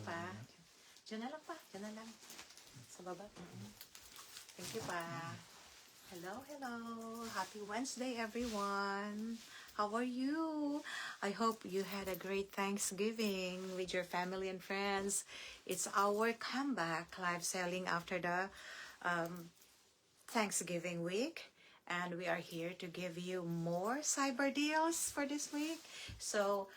pa. Diyan na lang pa. Diyan na lang. Sa baba. Thank you pa. Hello, hello. Happy Wednesday, everyone. How are you? I hope you had a great Thanksgiving with your family and friends. It's our comeback live selling after the Thanksgiving week. And we are here to give you more cyber deals for this week. So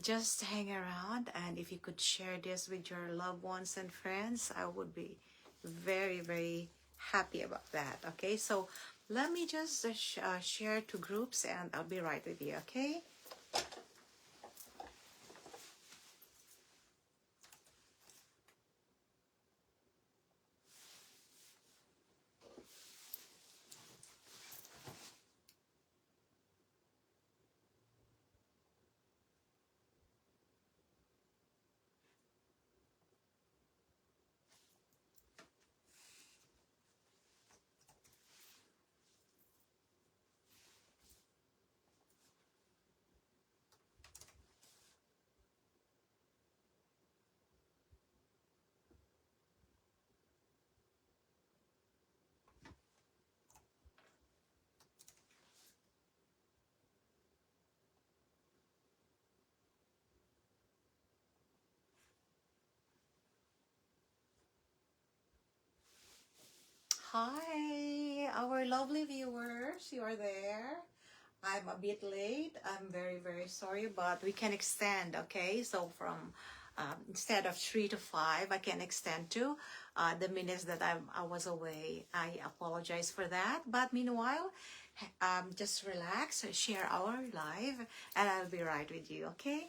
just hang around, and if you could share this with your loved ones and friends, I would be very, very happy about that. Okay, so let me just share to groups, and I'll be right with you. Okay. Hi, our lovely viewers. You are there. I'm a bit late. I'm very, very sorry, but we can extend, okay? So from instead of 3 to 5, I can extend to the minutes that I was away. I apologize for that. But meanwhile, just relax, share our live, and I'll be right with you, okay?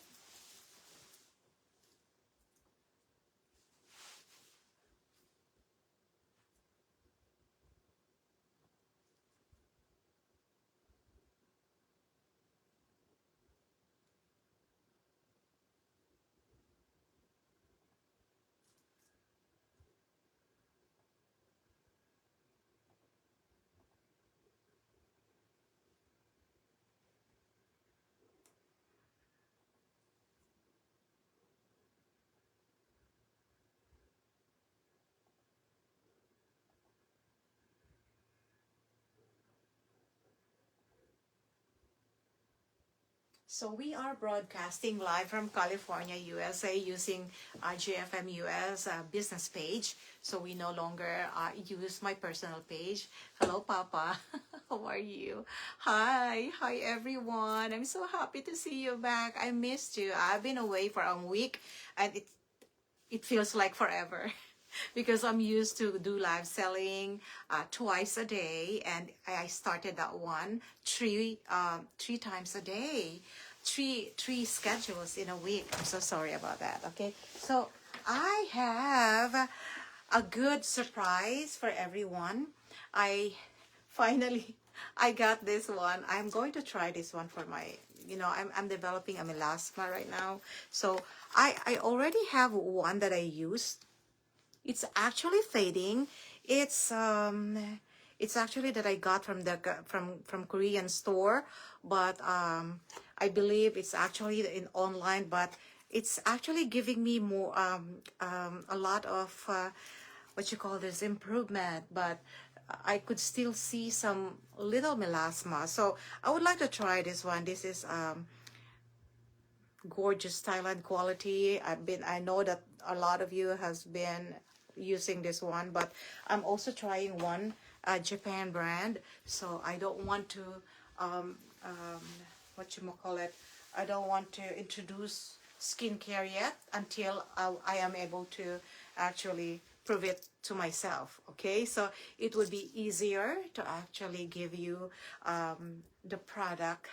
So we are broadcasting live from California, USA, using GFM US business page. So we no longer use my personal page. Hello, Papa. How are you? Hi, everyone. I'm so happy to see you back. I missed you. I've been away for a week, and it feels like forever. Because I'm used to do live selling twice a day, and I started that one three times a day, three schedules in a week. I'm so sorry about that. Okay, so I have a good surprise for everyone. I finally I got this one. I'm going to try this one for my, I'm developing a melasma right now. So I already have one that I used. It's actually fading. It's actually that I got from the from Korean store, but I believe it's actually in online, but it's actually giving me more a lot of what you call this improvement, but I could still see some little melasma. So I would like to try this one. This is gorgeous Thailand quality. I know that a lot of you has been using this one, but I'm also trying one Japan brand. So I don't want to what you call it. I don't want to introduce skincare yet until I am able to actually prove it to myself. Okay, so it would be easier to actually give you the product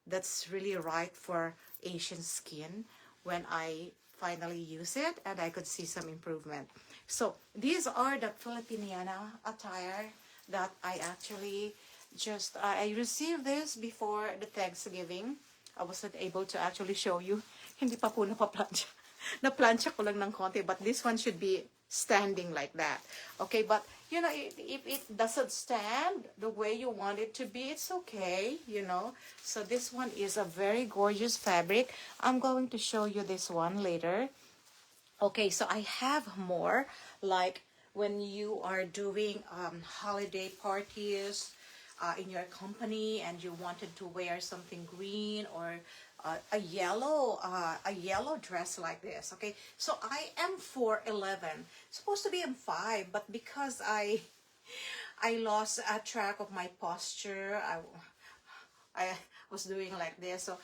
that's really right for Asian skin when I finally use it, and I could see some improvement. So these are the Filipiniana attire that I actually just I received this before the Thanksgiving. I wasn't able to actually show you. Hindi pa po napaplansya. Naplansya ko lang ng konti, but this one should be standing like that. Okay, but if it doesn't stand the way you want it to be, it's okay, So this one is a very gorgeous fabric. I'm going to show you this one later. Okay, so I have more, like when you are doing holiday parties in your company and you wanted to wear something green or a yellow dress like this. Okay, so I am 4'11", supposed to be I'm 5, but because I lost track of my posture, I was doing like this. So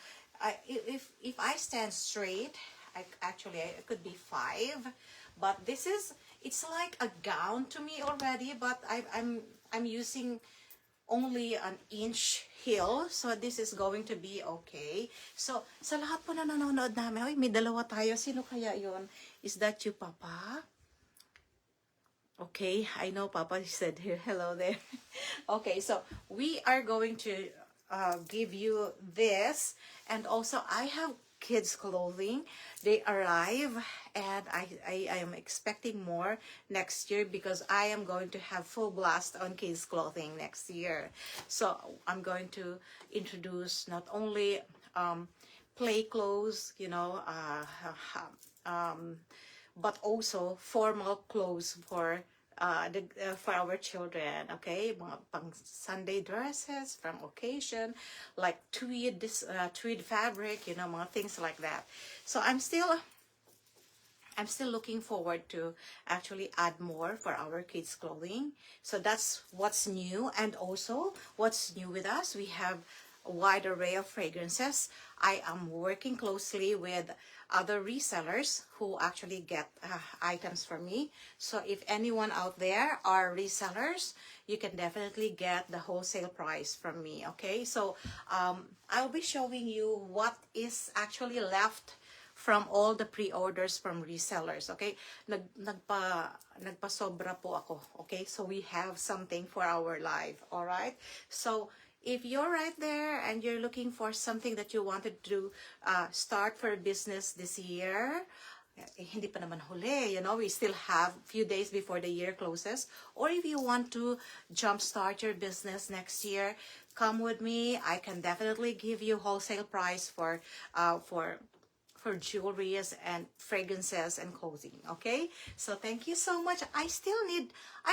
if I stand straight, I could be 5, but this is, it's like a gown to me already. But I'm using only an inch heel, so this is going to be okay. So sa lahat po na nanonood namin, oy, may dalawa tayo. Sino kaya yon? Is that you, Papa? Okay, I know Papa said here, hello there. Okay, so we are going to give you this, and also I have kids clothing. They arrive, and I am expecting more next year because I am going to have full blast on kids clothing next year. So I'm going to introduce not only play clothes, but also formal clothes for our children. Okay, mga pang Sunday dresses from occasion, like tweed fabric, mga things like that. So I'm still looking forward to actually add more for our kids clothing. So that's what's new. And also what's new with us, we have a wide array of fragrances. I am working closely with other resellers who actually get items from me. So if anyone out there are resellers, you can definitely get the wholesale price from me. Okay, so I'll be showing you what is actually left from all the pre-orders from resellers. Okay, nagpasobra po ako. Okay, so we have something for our live. All right, so if you're right there and you're looking for something that you wanted to start for a business this year, hindi pa naman huli, we still have few days before the year closes. Or if you want to jumpstart your business next year, come with me. I can definitely give you wholesale price for jewelries and fragrances and clothing. Okay, so thank you so much. I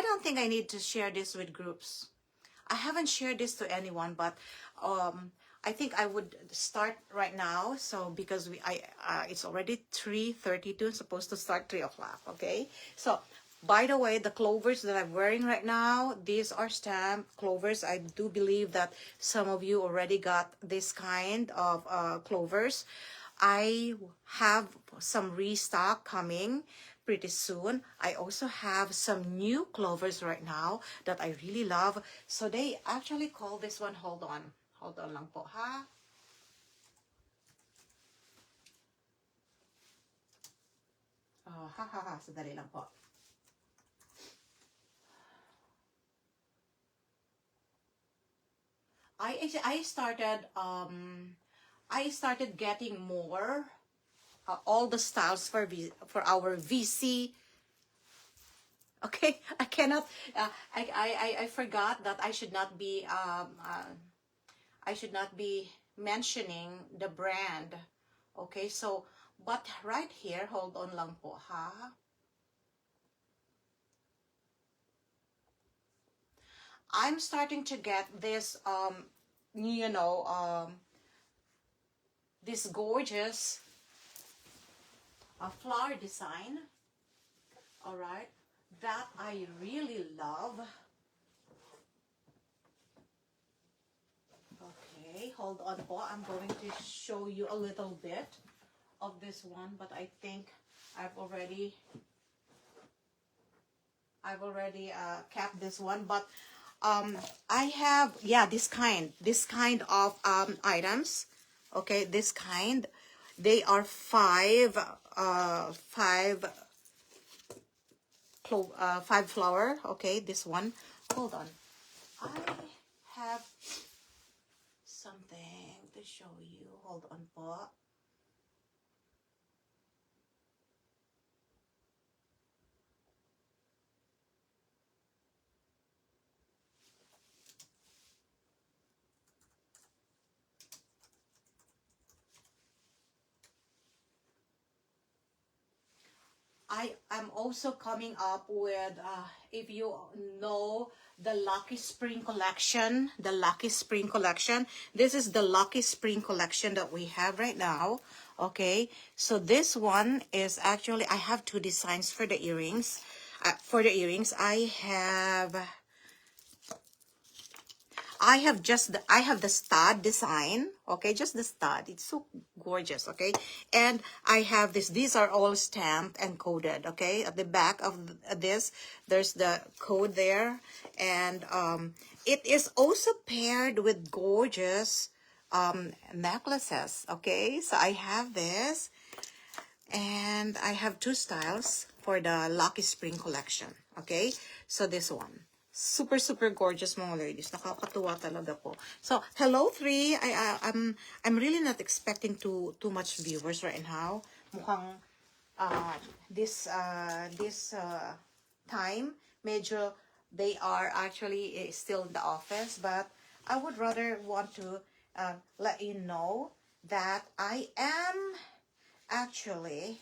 don't think I need to share this with groups. I haven't shared this to anyone, but I think I would start right now. So because it's already 3:32, supposed to start 3 o'clock. Okay, so by the way, the clovers that I'm wearing right now, these are stamped clovers. I do believe that some of you already got this kind of clovers. I have some restock coming pretty soon. I also have some new clovers right now that I really love. So they actually call this one, hold on lang po ha. Sadali lang po. I started getting more all the styles for our VC. Okay, I cannot. I forgot that I should not be mentioning the brand. Okay, so but right here, hold on lang po ha. I'm starting to get this this gorgeous flower design. All right, that I really love. Okay, hold on po. I'm going to show you a little bit of this one, but I think I've already capped this one. But I have this kind of items. Okay, this kind. They are five flower. Okay, this one. Hold on. I have something to show you. Hold on po. I am also coming up with, if you know the Lucky Spring collection, this is the Lucky Spring collection that we have right now. Okay, so this one is actually, I have two designs for the earrings. I have the stud design, okay, just the stud. It's so gorgeous, okay. And I have this. These are all stamped and coded, okay. At the back of this, there's the code there, and it is also paired with gorgeous necklaces, okay. So I have this, and I have two styles for the Lucky Spring collection, okay. So this one, super super gorgeous mga ladies, nakakatuwa talaga po. So hello 3, I'm really not expecting too much viewers right now. Mukhang this time medyo they are actually still in the office, but I would rather want to let you know that I am actually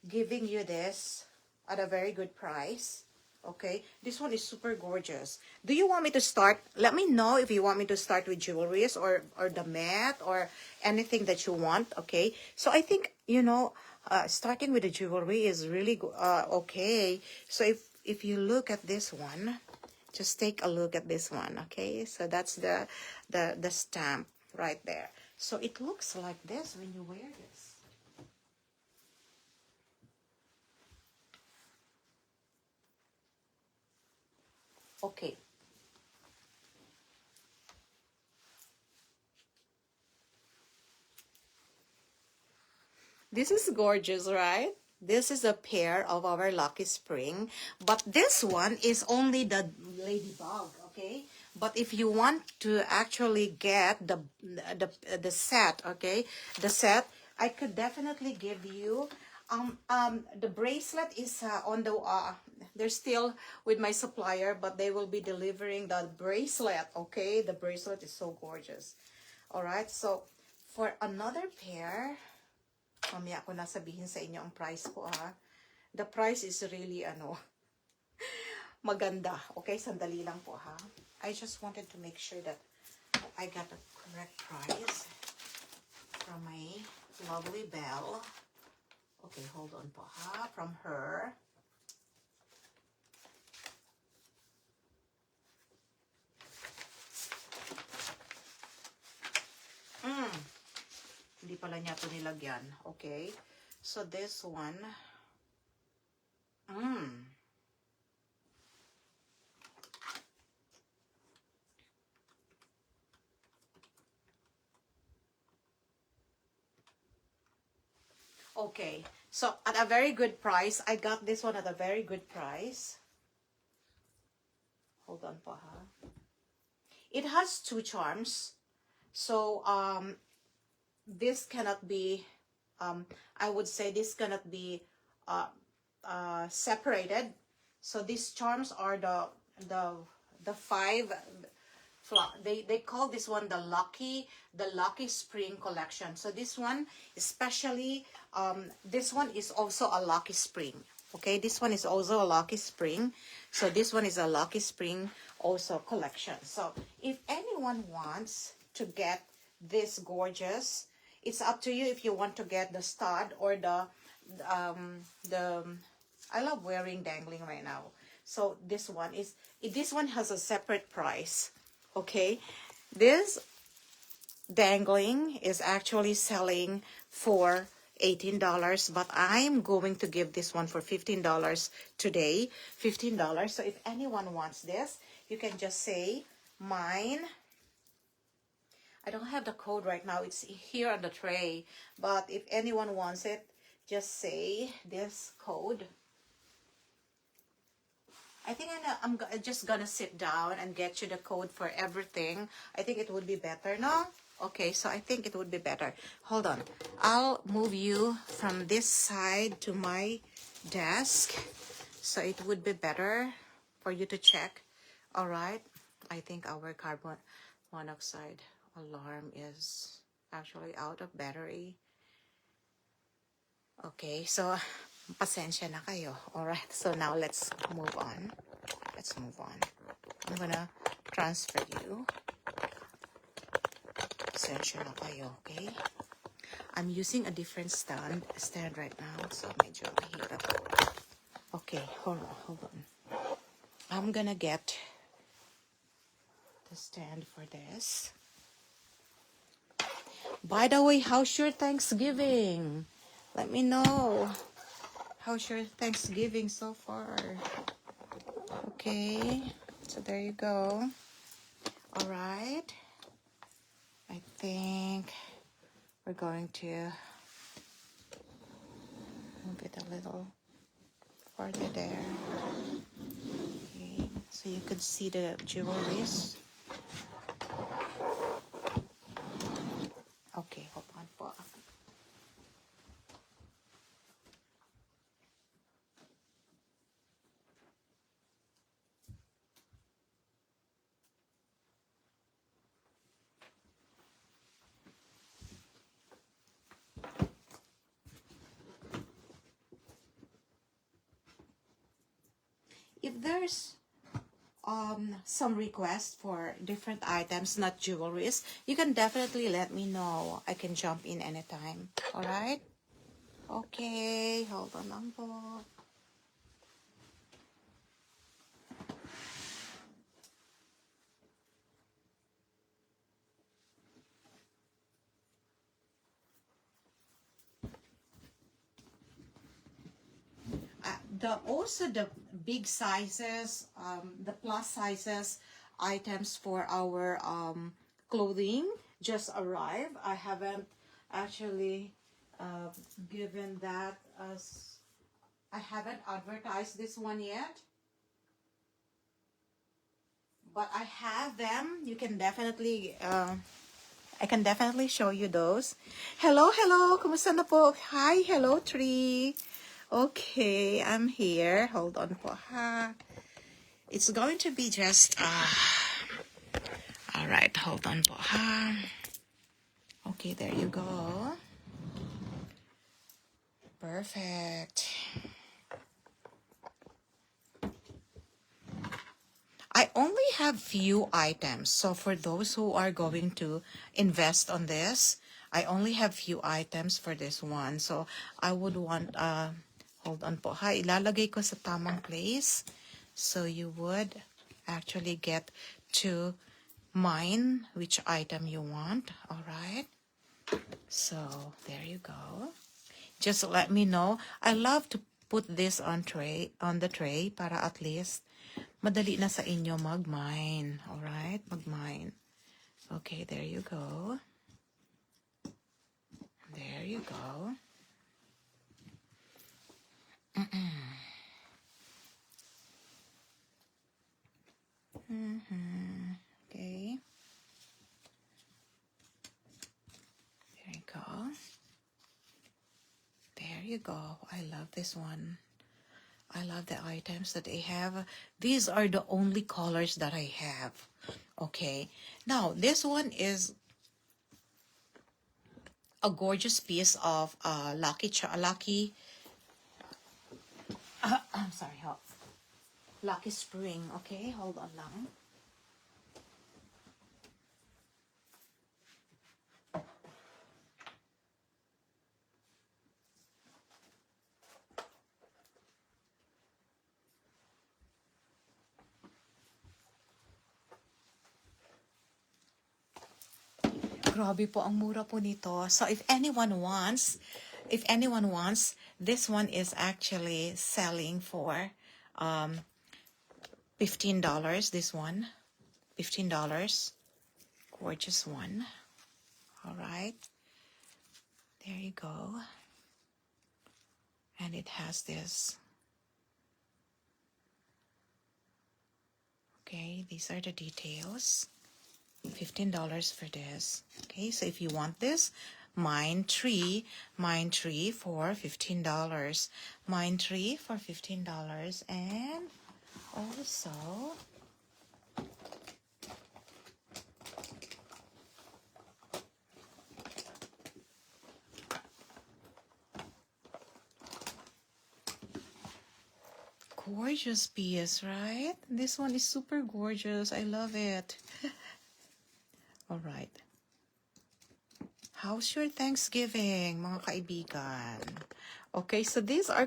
giving you this at a very good price. Okay, this one is super gorgeous. Do you want me to start? Let me know if you want me to start with jewelries or the mat or anything that you want. Okay, so I think, you know, starting with the jewelry is really okay. So if you look at this one, just take a look at this one. Okay, so that's the stamp right there. So it looks like this when you wear this. Okay. This is gorgeous, right? This is a pair of our Lucky Spring, but this one is only the ladybug, okay? But if you want to actually get the set, okay? The set, I could definitely give you the bracelet is on the they're still with my supplier, but they will be delivering the bracelet, okay? The bracelet is so gorgeous. All right, so for another pair, mamaya ko na sabihin sa inyo ang price ko, ha. The price is really maganda. Okay, sandali lang po, ha. I just wanted to make sure that I got the correct price from my lovely Belle. Okay, hold on po, ha. From her. Hindi pala niya ito nilagyan. Okay. So, this one. Okay. So, at a very good price. I got this one at a very good price. Hold on po, ha. It has two charms. So, this cannot be, I would say this cannot be separated. So these charms are the five. They call this one the Lucky Spring collection. So this one, especially, this one is also a Lucky Spring. Okay, this one is also a Lucky Spring. So this one is a Lucky Spring also collection. So if anyone wants to get this gorgeous, it's up to you if you want to get the stud or the I love wearing dangling right now. So this one has a separate price. Okay, this dangling is actually selling for $18, but I'm going to give this one for $15 today. $15. So if anyone wants this, you can just say mine. I don't have the code right now. It's here on the tray. But if anyone wants it, just say this code. I think I'm just gonna sit down and get you the code for everything. I think it would be better, no? Okay, so I think it would be better. Hold on. I'll move you from this side to my desk. So it would be better for you to check. All right. I think our carbon monoxide alarm is actually out of battery. Okay, so Pasensya na kayo. Alright, so now let's move on. Let's move on. I'm gonna transfer you. Pasensya na kayo, okay? I'm using a different stand right now, so medyo mahirap. Okay, hold on. I'm gonna get the stand for this. By the way, how's your Thanksgiving? Let me know. How's your Thanksgiving so far? Okay, so there you go. All right. I think we're going to move it a little farther there. Okay, so you could see the jewelries. Okay, hold on po. If there's some requests for different items, not jewelries, you can definitely let me know. I can jump in anytime. All right? Okay, hold on lang po. Also the big sizes, the plus sizes items for our clothing just arrived. I haven't actually given that as I haven't advertised this one yet, but I have them. You can definitely I can definitely show you those. Hello, kumusta na po? Hi, hello Tree. Okay, I'm here. Hold on po ha. It's going to be just all right, hold on po ha. Okay, there you go. Perfect. I only have few items. So for those who are going to invest on this, I only have few items for this one. So I would want hold on po ha, ilalagay ko sa tamang place. So you would actually get to mine which item you want. All right. So there you go. Just let me know. I love to put this on the tray para at least madali na sa inyo mag-mine. All right, mag-mine. Okay, there you go. There you go. Okay. There you go. There you go. I love this one. I love the items that they have. These are the only colors that I have. Okay. Now, this one is a gorgeous piece of I'm sorry, Lucky Spring. Okay, hold on lang. Grabe po, ang mura po nito. So if anyone wants, this one is actually selling for $15. This one, $15. Gorgeous one. All right. There you go. And it has this. Okay, these are the details. $15 for this. Okay, so if you want this, mine tree for $15. Mine tree for $15. And also gorgeous piece, right? This one is super gorgeous. I love it. All right. How's your Thanksgiving, mga kaibigan? Okay, so these are...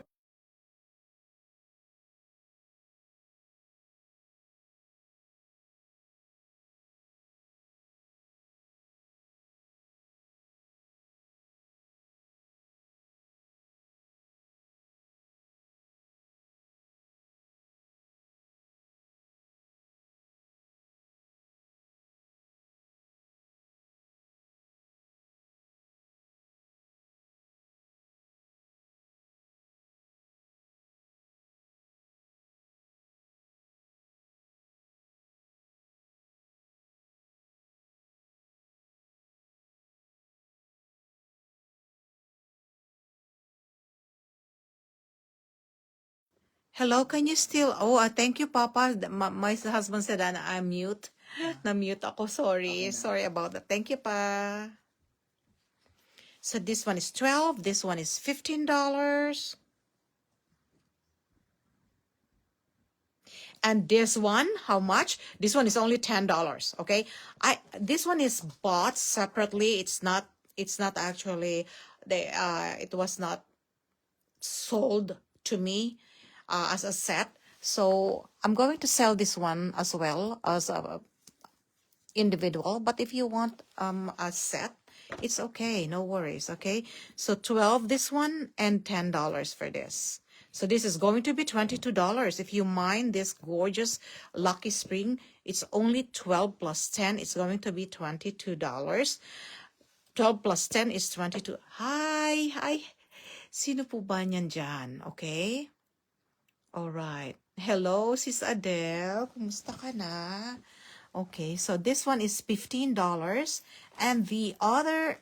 Hello, can you still... Oh, thank you, Papa. My husband said that I'm mute. Na-mute ako, sorry. Sorry about that. Thank you, Pa. So this one is 12, this one is $15. And this one, how much? This one is only $10, okay? This one is bought separately. It's not actually it was not sold to me as a set. So I'm going to sell this one as well as a individual, but if you want a set, it's okay, no worries. Okay, so 12 this one and $10 for this. So this is going to be $22. If you mind this gorgeous Lucky Spring, it's only 12 plus 10, it's going to be $22. 12 plus 10 is 22. Hi, sino po ba niyan dyan? Okay, all right. Hello, Sis Adele, kumusta ka na? Okay, so this one is $15, and the other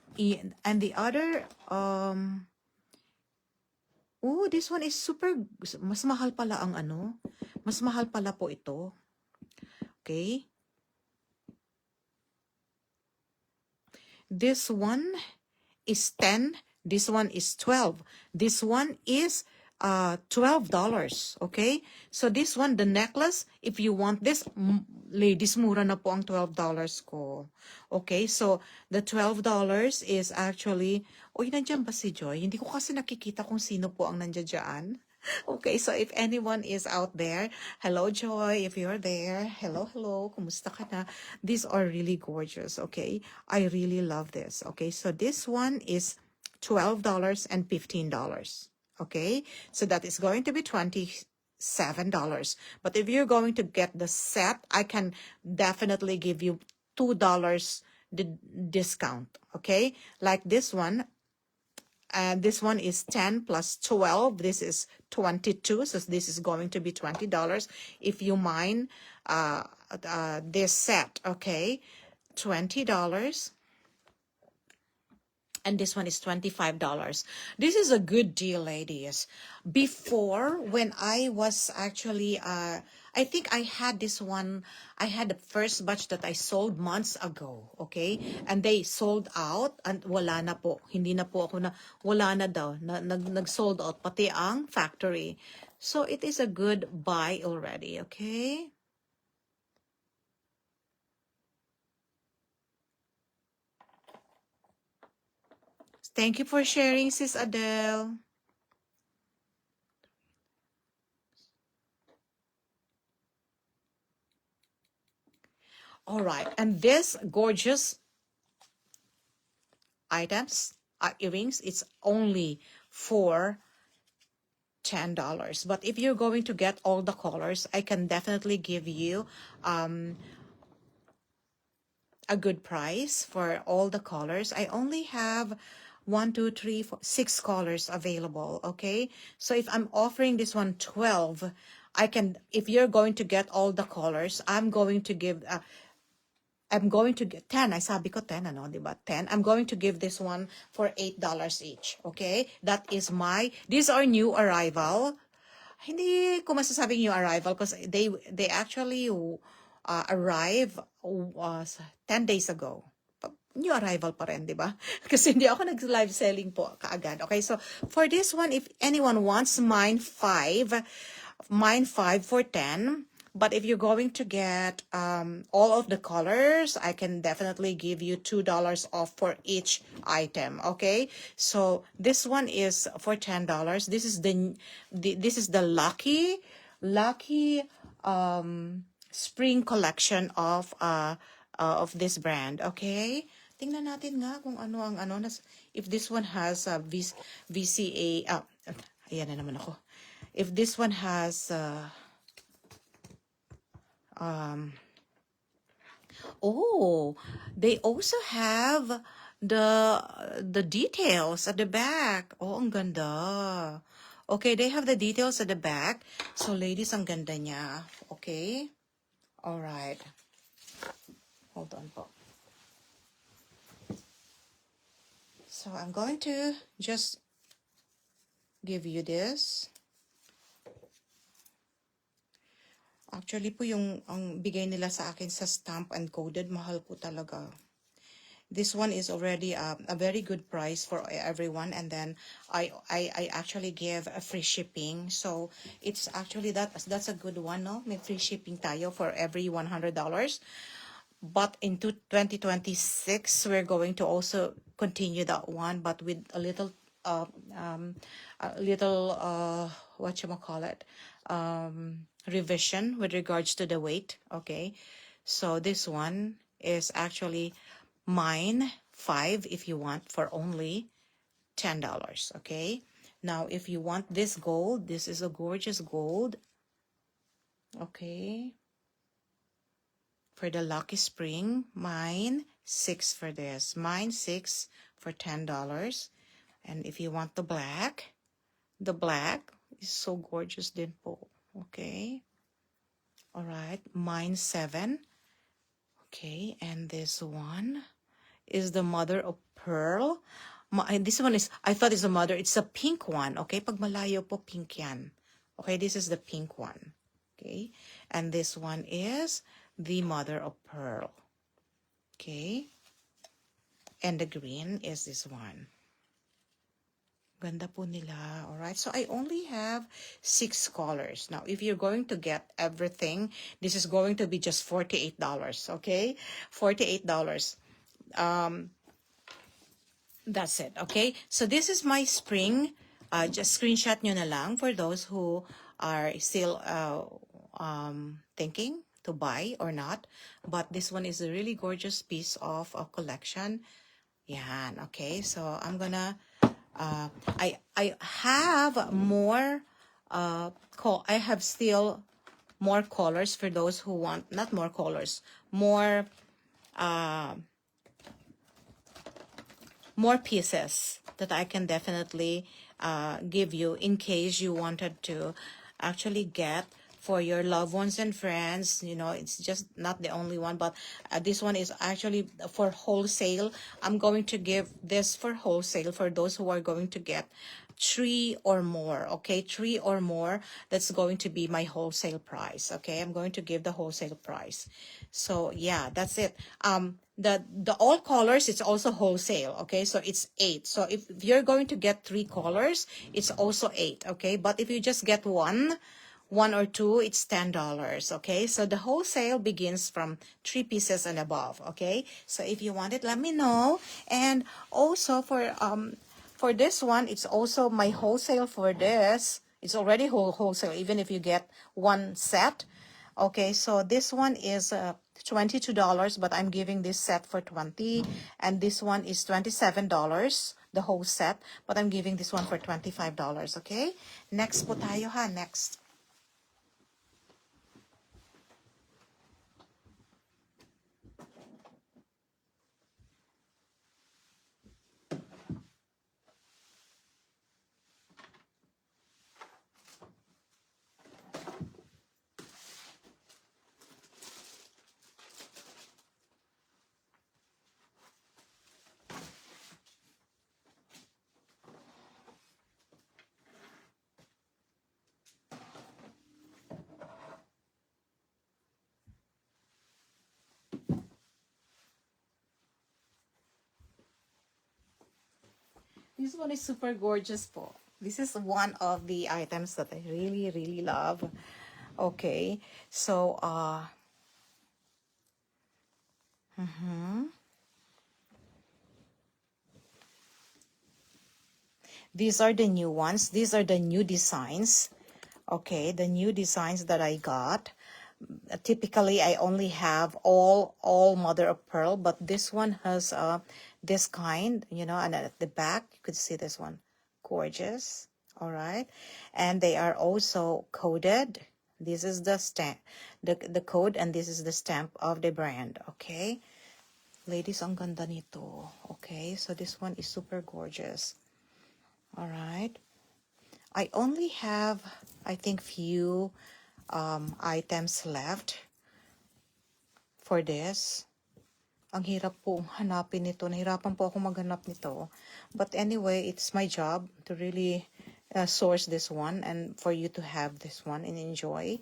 oh, this one is super, mas mahal pala ang ano, mas mahal pala po ito. Okay, this one is 10, this one is 12, this one is $12. Okay, so this one, the necklace, if you want this, ladies, mura na po ang $12 ko. Okay, so the $12 is actually... Uy, nandiyan ba si Joy? Hindi ko kasi nakikita kung sino po ang nandiyan dyan. Okay, so if anyone is out there, hello Joy, if you're there, hello, kumusta ka na? These are really gorgeous, okay? I really love this, okay? So this one is $12 and $15. Okay, so that is going to be $27. But if you're going to get the set, I can definitely give you $2 discount. Okay, like this one. This one is 10 plus 12. This is 22. So this is going to be $20. If you mind this set, okay, $20. And this one is $25. This is a good deal, ladies. Before, when I was actually, I think I had this one, I had the first batch that I sold months ago, okay? And they sold out, and wala na po. Hindi na po ako na, wala na daw. Nag-sold out, pati ang factory. So it is a good buy already, okay? Thank you for sharing, Sis Adele. All right, and this gorgeous items, earrings, it's only for $10. But if you're going to get all the colors, I can definitely give you a good price for all the colors. I only have 1, 2, 3, 4, 6 colors available, okay? So if I'm offering this one 12, I can, if you're going to get all the colors, I'm going to give, I'm going to get 10. I sabi ko 10, ano, diba? 10. I'm going to give this one for $8 each, okay? That is my, these are new arrival. Hindi ko masasabing new arrival because they actually arrive 10 days ago. New arrival pa rin, di ba? Kasi hindi ako nag-live selling po kaagad. Okay, so for this one, if anyone wants mine 5, Mine 5 for 10. But if you're going to get all of the colors, I can definitely give you $2 off for each item. Okay, so this one is for $10. This is the Lucky spring collection of this brand. Okay, tingnan natin nga kung ano ang if this one has VCA. Ayan na naman ako. If this one has oh, they also have the details at the back. Oh, ang ganda. Okay, they have the details at the back. So, ladies, ang ganda niya. Okay? All right. Hold on po. So, I'm going to just give you this. Actually po, ang bigay nila sa akin sa stamp and coded, mahal po talaga. This one is already a very good price for everyone, and then I actually give a free shipping. So it's actually that's a good one, no? May free shipping tayo for every $100. But into 2026, we're going to also continue that one, but with a little what revision with regards to the weight. Okay, so this one is actually mine 5 if you want for only $10. Okay, now if you want this gold, this is a gorgeous gold. Okay, for the Lucky Spring, mine 6 for this. Mine 6 for $10. And if you want the black is so gorgeous din po. Okay. All right. Mine 7. Okay. And this one is the mother of pearl. This one is, I thought it's a mother. It's a pink one. Okay. Pag malayo po, pink yan. Okay. This is the pink one. Okay. And this one is the mother of pearl. Okay. And the green is this one. Ganda po nila. Alright. So I only have 6 colors. Now, if you're going to get everything, this is going to be just $48. Okay? $48. That's it. Okay? So this is my spring. Just screenshot nyo na lang for those who are still thinking to buy or not. But this one is a really gorgeous piece of a collection. Yan. Okay? So I'm gonna I have more I have still more colors for those who want, not more colors, more pieces that I can definitely give you in case you wanted to actually get for your loved ones and friends. You know, it's just not the only one, but this one is actually for wholesale. I'm going to give this for wholesale for those who are going to get 3 or more. Okay, 3 or more, that's going to be my wholesale price. Okay, I'm going to give the wholesale price. So yeah, that's it. The all colors, it's also wholesale. Okay, so it's 8. So if you're going to get 3 colors, it's also 8. Okay, but if you just get one or two, it's $10. Okay, so the wholesale begins from 3 pieces and above. Okay, so if you want it, let me know. And also for this one, it's also my wholesale for this. It's already wholesale even if you get one set. Okay, so this one is $22, but I'm giving this set for $20, and this one is $27, the whole set, but I'm giving this one for $25. Okay, next po tayo ha, next. This one is super gorgeous po. This is one of the items that I really, really love. Okay, so these are the new ones. These are the new designs. Okay, the new designs that I got. Typically, I only have all mother of pearl, but this one has this kind, you know, and at the back you could see this one, gorgeous. All right, and they are also coded. This is the stamp, the code, and this is the stamp of the brand. Okay, ladies, ang ganda nito. Okay, so this one is super gorgeous. All right, I only have, I think, few items left for this. Ang hirap po hanapin nito. Nahirapan po ako maghanap nito. But anyway, it's my job to really source this one and for you to have this one and enjoy.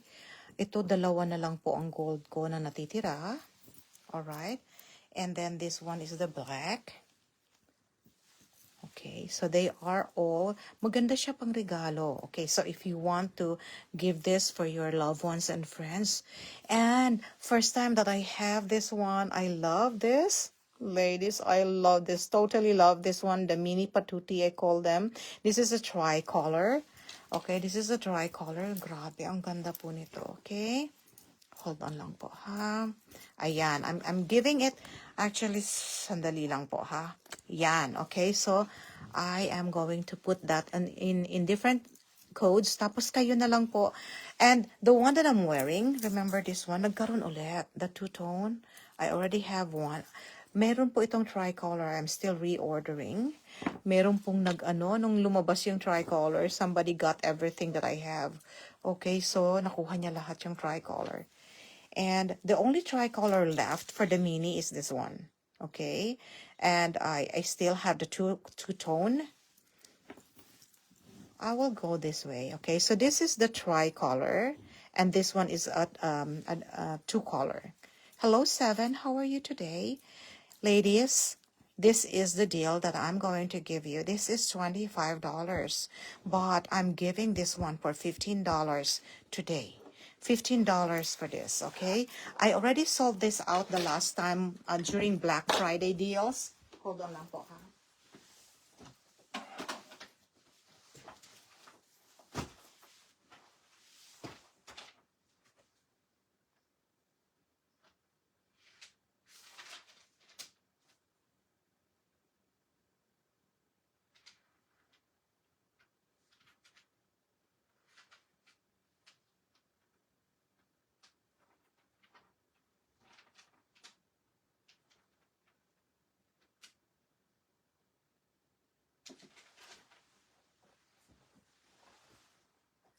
Ito, dalawa na lang po ang gold ko na natitira. Alright. And then this one is the black. Okay, so they are all, maganda siya pang regalo. Okay, so if you want to give this for your loved ones and friends, and first time that I have this one, I love this. Ladies, I love this, totally love this one, the mini patuti I call them. This is a tricolor. Okay, this is a tricolor. Grabe, ang ganda po nito. Okay, hold on lang po, ha? Ayan, I'm giving it, actually, sandali lang po, ha? Yan, okay? So, I am going to put that in different codes. Tapos kayo na lang po. And the one that I'm wearing, remember this one? Nagkaroon ulit, the two-tone. I already have one. Meron po itong tricolor. I'm still reordering. Meron pong nung lumabas yung tricolor, somebody got everything that I have. Okay, so nakuha niya lahat yung tricolor. And the only tricolor left for the mini is this one. Okay, and I still have the two-tone. I will go this way. Okay, so this is the tricolor, and this one is a two-color. Hello, Seven. How are you today? Ladies, this is the deal that I'm going to give you. This is $25, but I'm giving this one for $15 today. $15 for this, okay? I already sold this out the last time during Black Friday deals. Hold on lang po, ha?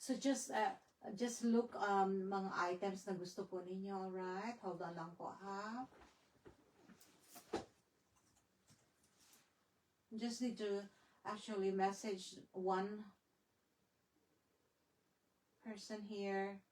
So just look mga items na gusto po ninyo, alright? Hold on lang po, ha? Just need to actually message one person here.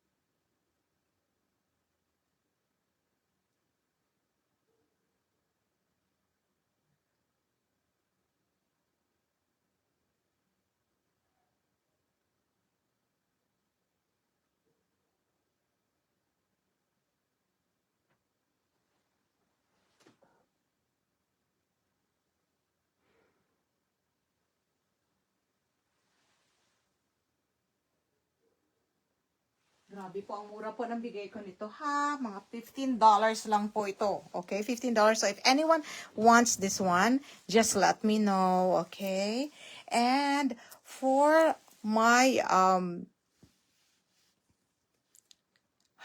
Grabe po, ang mura po ng bigay ko nito, ha? Mga $15 lang po ito. Okay, $15. So if anyone wants this one, just let me know, okay? And for my,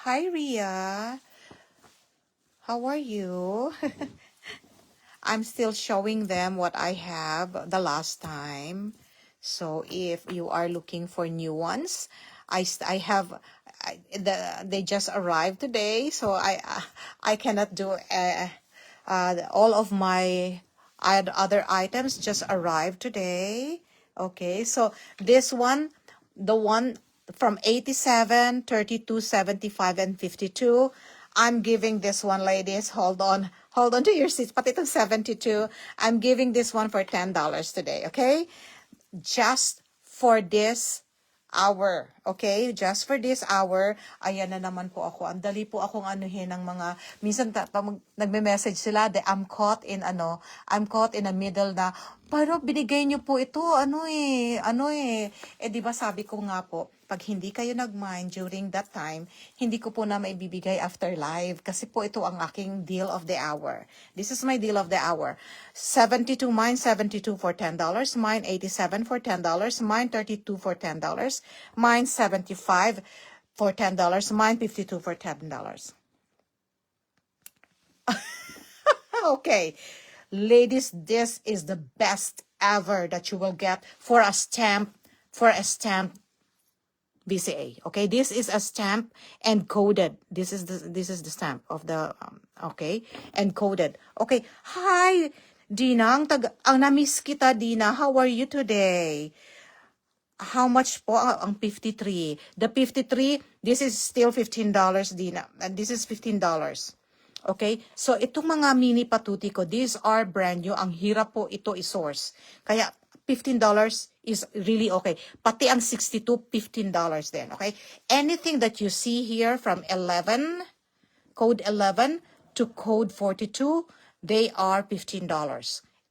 hi, Ria. How are you? I'm still showing them what I have the last time. So if you are looking for new ones, I have they just arrived today, so I cannot do all of my other items just arrived today. Okay, so this one, the one from 87, 32, 75, and 52, I'm giving this one, ladies. Hold on to your seats. Pati itong 72, I'm giving this one for $10 today. Okay, just for this hour. Okay? Just for this hour. Ayan na naman po ako. Ang dali po akong anuhin ng mga, minsan nagme-message sila, I'm caught in the middle na, pero binigay niyo po ito, di ba sabi ko nga po, pag hindi kayo nag-mind during that time, hindi ko po na maibibigay after live. Kasi po ito ang aking deal of the hour. This is my deal of the hour. 72 mine, 72 for $10. Mine 87 for $10. Mine 32 for $10. Mine 75 for $10. Mine 52 for $10. Okay. Ladies, this is the best ever that you will get for a stamp BCA. Okay, this is a stamp encoded. This is the stamp of the okay, encoded. Okay, hi Dina, ang na-miss kita Dina. How are you today? How much po ang 53? The 53, this is still $15 Dina. And this is $15. Okay? So itong mga mini patuti ko, these are brand new. Ang hirap po ito i-source. Kaya $15 is really okay. Pati ang 62, $15 din, okay? Anything that you see here from code 11 to code 42, they are $15.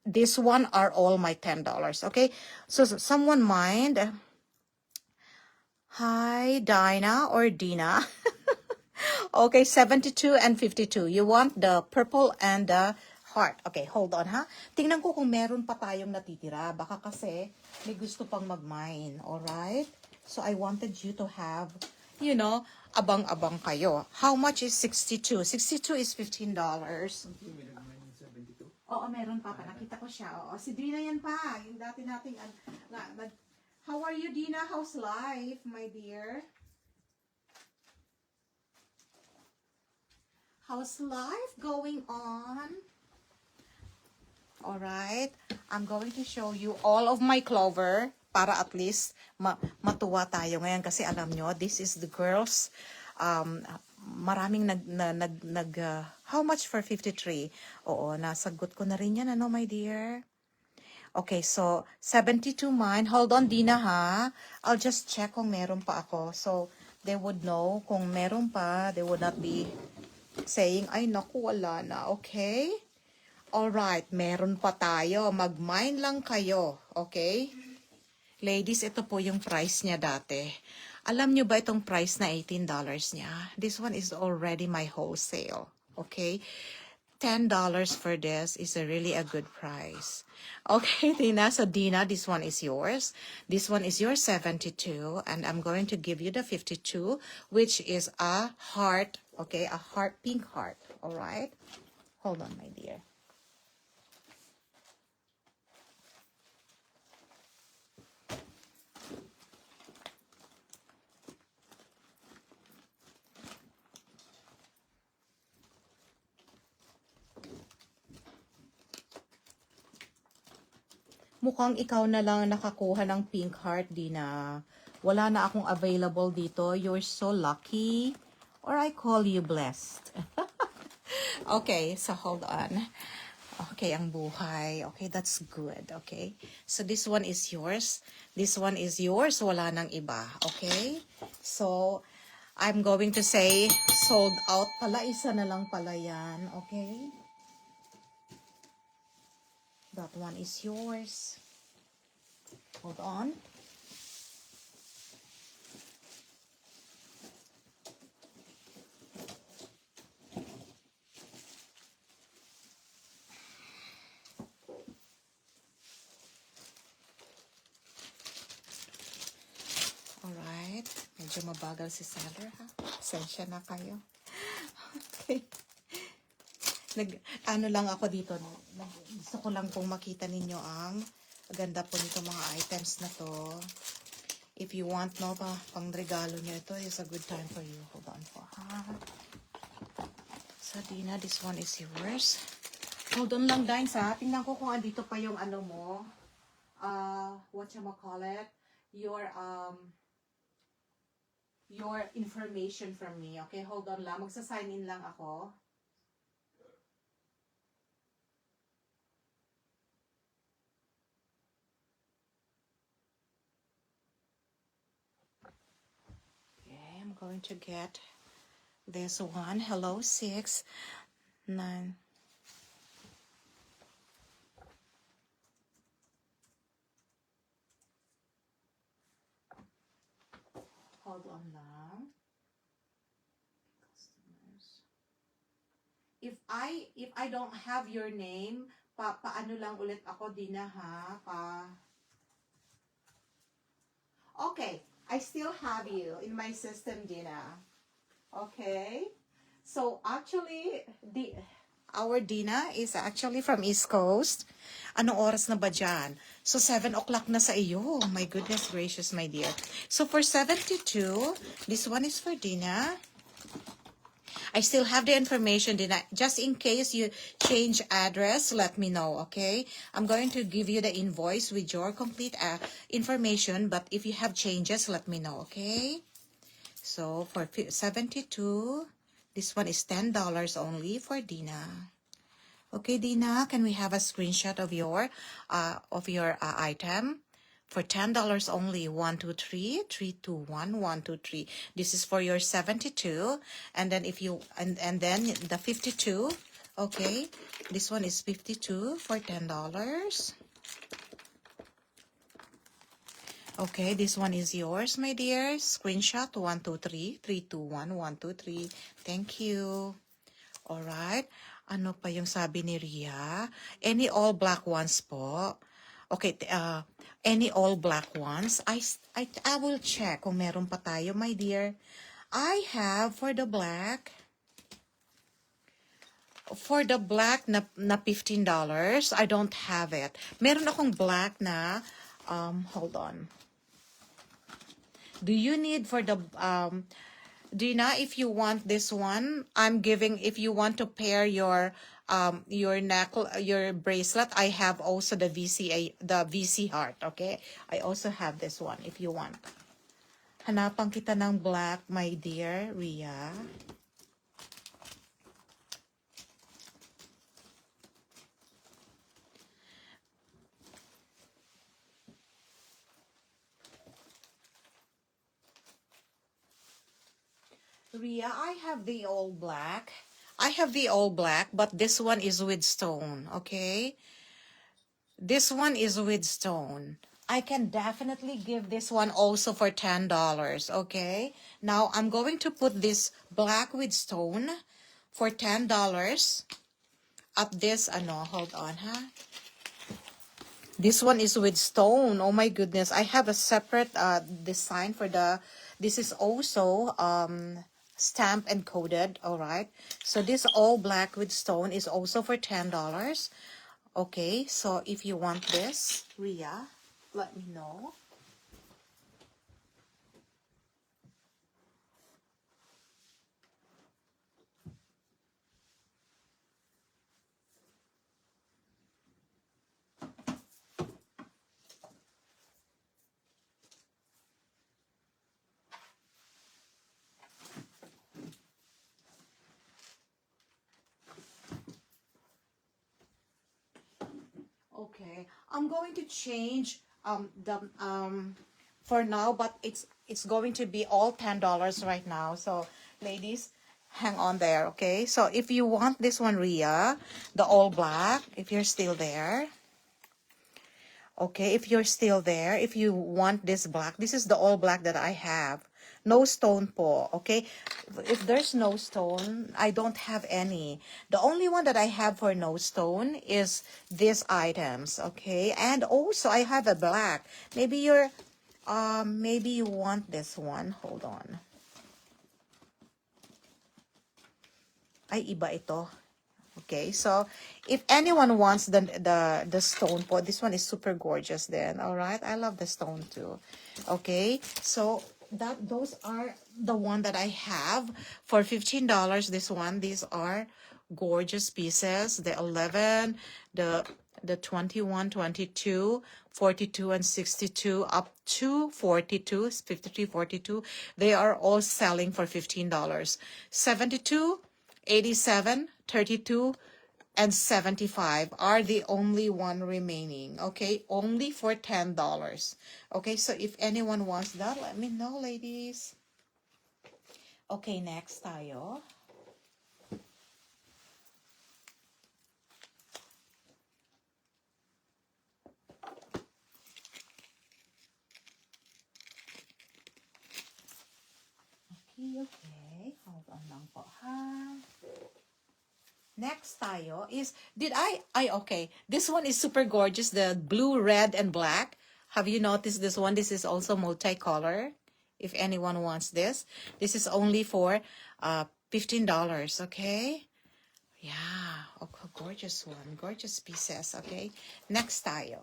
This one are all my $10, okay? So someone mind? Hi, Dinah or Dina. Okay, 72 and 52. You want the purple and the heart. Okay, hold on ha. Tingnan ko kung meron pa tayong natitira. Baka kasi may gusto pang mag-mine. Alright? So I wanted you to have, abang-abang kayo. How much is 62? 62 is $15. Oo, meron pa. Nakita ko siya. Oo, si Dina yan pa. Yung dati nating, how are you, Dina? How's life, my dear? How's life going on? Alright, I'm going to show you all of my clover para at least matuwa tayo ngayon kasi alam nyo, this is the girls. Maraming how much for 53? Oo, nasagot ko na rin yan, my dear? Okay, so 72 mine. Hold on, Dina, ha? I'll just check kung meron pa ako. So, they would know kung meron pa, they would not be saying, ay naku, wala na, okay? Alright, meron pa tayo. Mag-mine lang kayo, okay? Ladies, ito po yung price niya dati. Alam nyo ba itong price na $18 niya? This one is already my wholesale, okay? $10 for this is really a good price. Okay, Dina. So, Dina, this one is yours. This one is your 72. And I'm going to give you the 52, which is a heart. Okay, a heart, pink heart. All right? Hold on, my dear. Mukhang ikaw na lang nakakuha ng pink heart, Dina. Wala na akong available dito. You're so lucky. Or I call you blessed. Okay, so hold on. Okay, ang buhay. Okay, that's good. Okay. So this one is yours. This one is yours. Wala nang iba. Okay. So, I'm going to say sold out pala. Isa na lang pala yan. Okay. That one is yours. Hold on. Alright. Medyo mabagal si seller, ha? Pasensya na kayo. Okay. Ano lang ako dito, gusto ko lang pong makita ninyo ang ganda po nito mga items na to. If you want, pang regalo nyo, ito is a good time for you. Hold on po, ha? So, Dina, this one is yours. Hold on lang, Dines, ha? Tingnan ko kung andito pa yung ano mo. Whatchamacallit? Your information from me. Okay, hold on lang. Magsa-sign in lang ako. going to get this one. Hello, 6, 9. Hold on lang. If I don't have your name, paano lang ulit ako, Dina, ha? Okay, I still have you in my system, Dina. Okay? So actually, our Dina is actually from East Coast. Anong oras na ba dyan? So 7 o'clock na sa iyo. My goodness gracious, my dear. So for 72, this one is for Dina. I still have the information, Dina. Just in case you change address, let me know, okay? I'm going to give you the invoice with your complete information, but if you have changes, let me know, okay? So for 72, this one is $10 only for Dina. Okay, Dina, can we have a screenshot of your item? For $10 only, 1, 2, 3, 3, 2, 1, 1, 2, 3. This is for your 72, and then if you and then the 52. Okay, this one is 52 for $10. Okay, this one is yours, my dear. Screenshot 1, 2, 3, 3, 2, 1, 1, 2, 3. Thank you. All right. Ano pa yung sabi ni Ria? Any all black ones po? Okay, any all black ones? I will check kung meron pa tayo, my dear. I have for the black na $15. I don't have it. Meron akong black na hold on. Do you need for the Dina, if you want this one, I'm giving, if you want to pair your bracelet, I have also the VC heart, okay? I also have this one if you want. Hanapan kita ng black, my dear Ria. Ria, I have the all black. I have the all black, but this one is with stone, okay? This one is with stone. I can definitely give this one also for $10, okay? Now, I'm going to put this black with stone for $10 at this, hold on, huh? This one is with stone. Oh my goodness. I have a separate design for this is also stamped and coded, all right? So this all black with stone is also for $10. Okay, so if you want this, Ria, let me know. Okay, I'm going to change for now, but it's going to be all $10 right now. So, ladies, hang on there, okay? So, if you want this one, Ria, the all black, if you're still there, okay, if you're still there, if you want this black, this is the all black that I have. No stone po, okay? If there's no stone, I don't have any. The only one that I have for no stone is these items, okay? And also, I have a black. Maybe maybe you want this one. Hold on. Ay, iba ito. Okay, so if anyone wants the stone po, this one is super gorgeous then, all right? I love the stone too. Okay, so those are the one that I have for $15. This one, these are gorgeous pieces. The 11, the 21, 22, 42, and 62 up to 42, 53, 42. They are all selling for $15. 72, 87, 32, and 75 are the only one remaining, okay? Only for $10. Okay, so if anyone wants that, let me know, ladies. Okay, next tayo. Okay. Hold on lang po, ha? Next tayo is, okay. This one is super gorgeous. The blue, red, and black. Have you noticed this one? This is also multicolor. If anyone wants this. This is only for $15, okay? Yeah. Okay, gorgeous one. Gorgeous pieces, okay? Next tayo.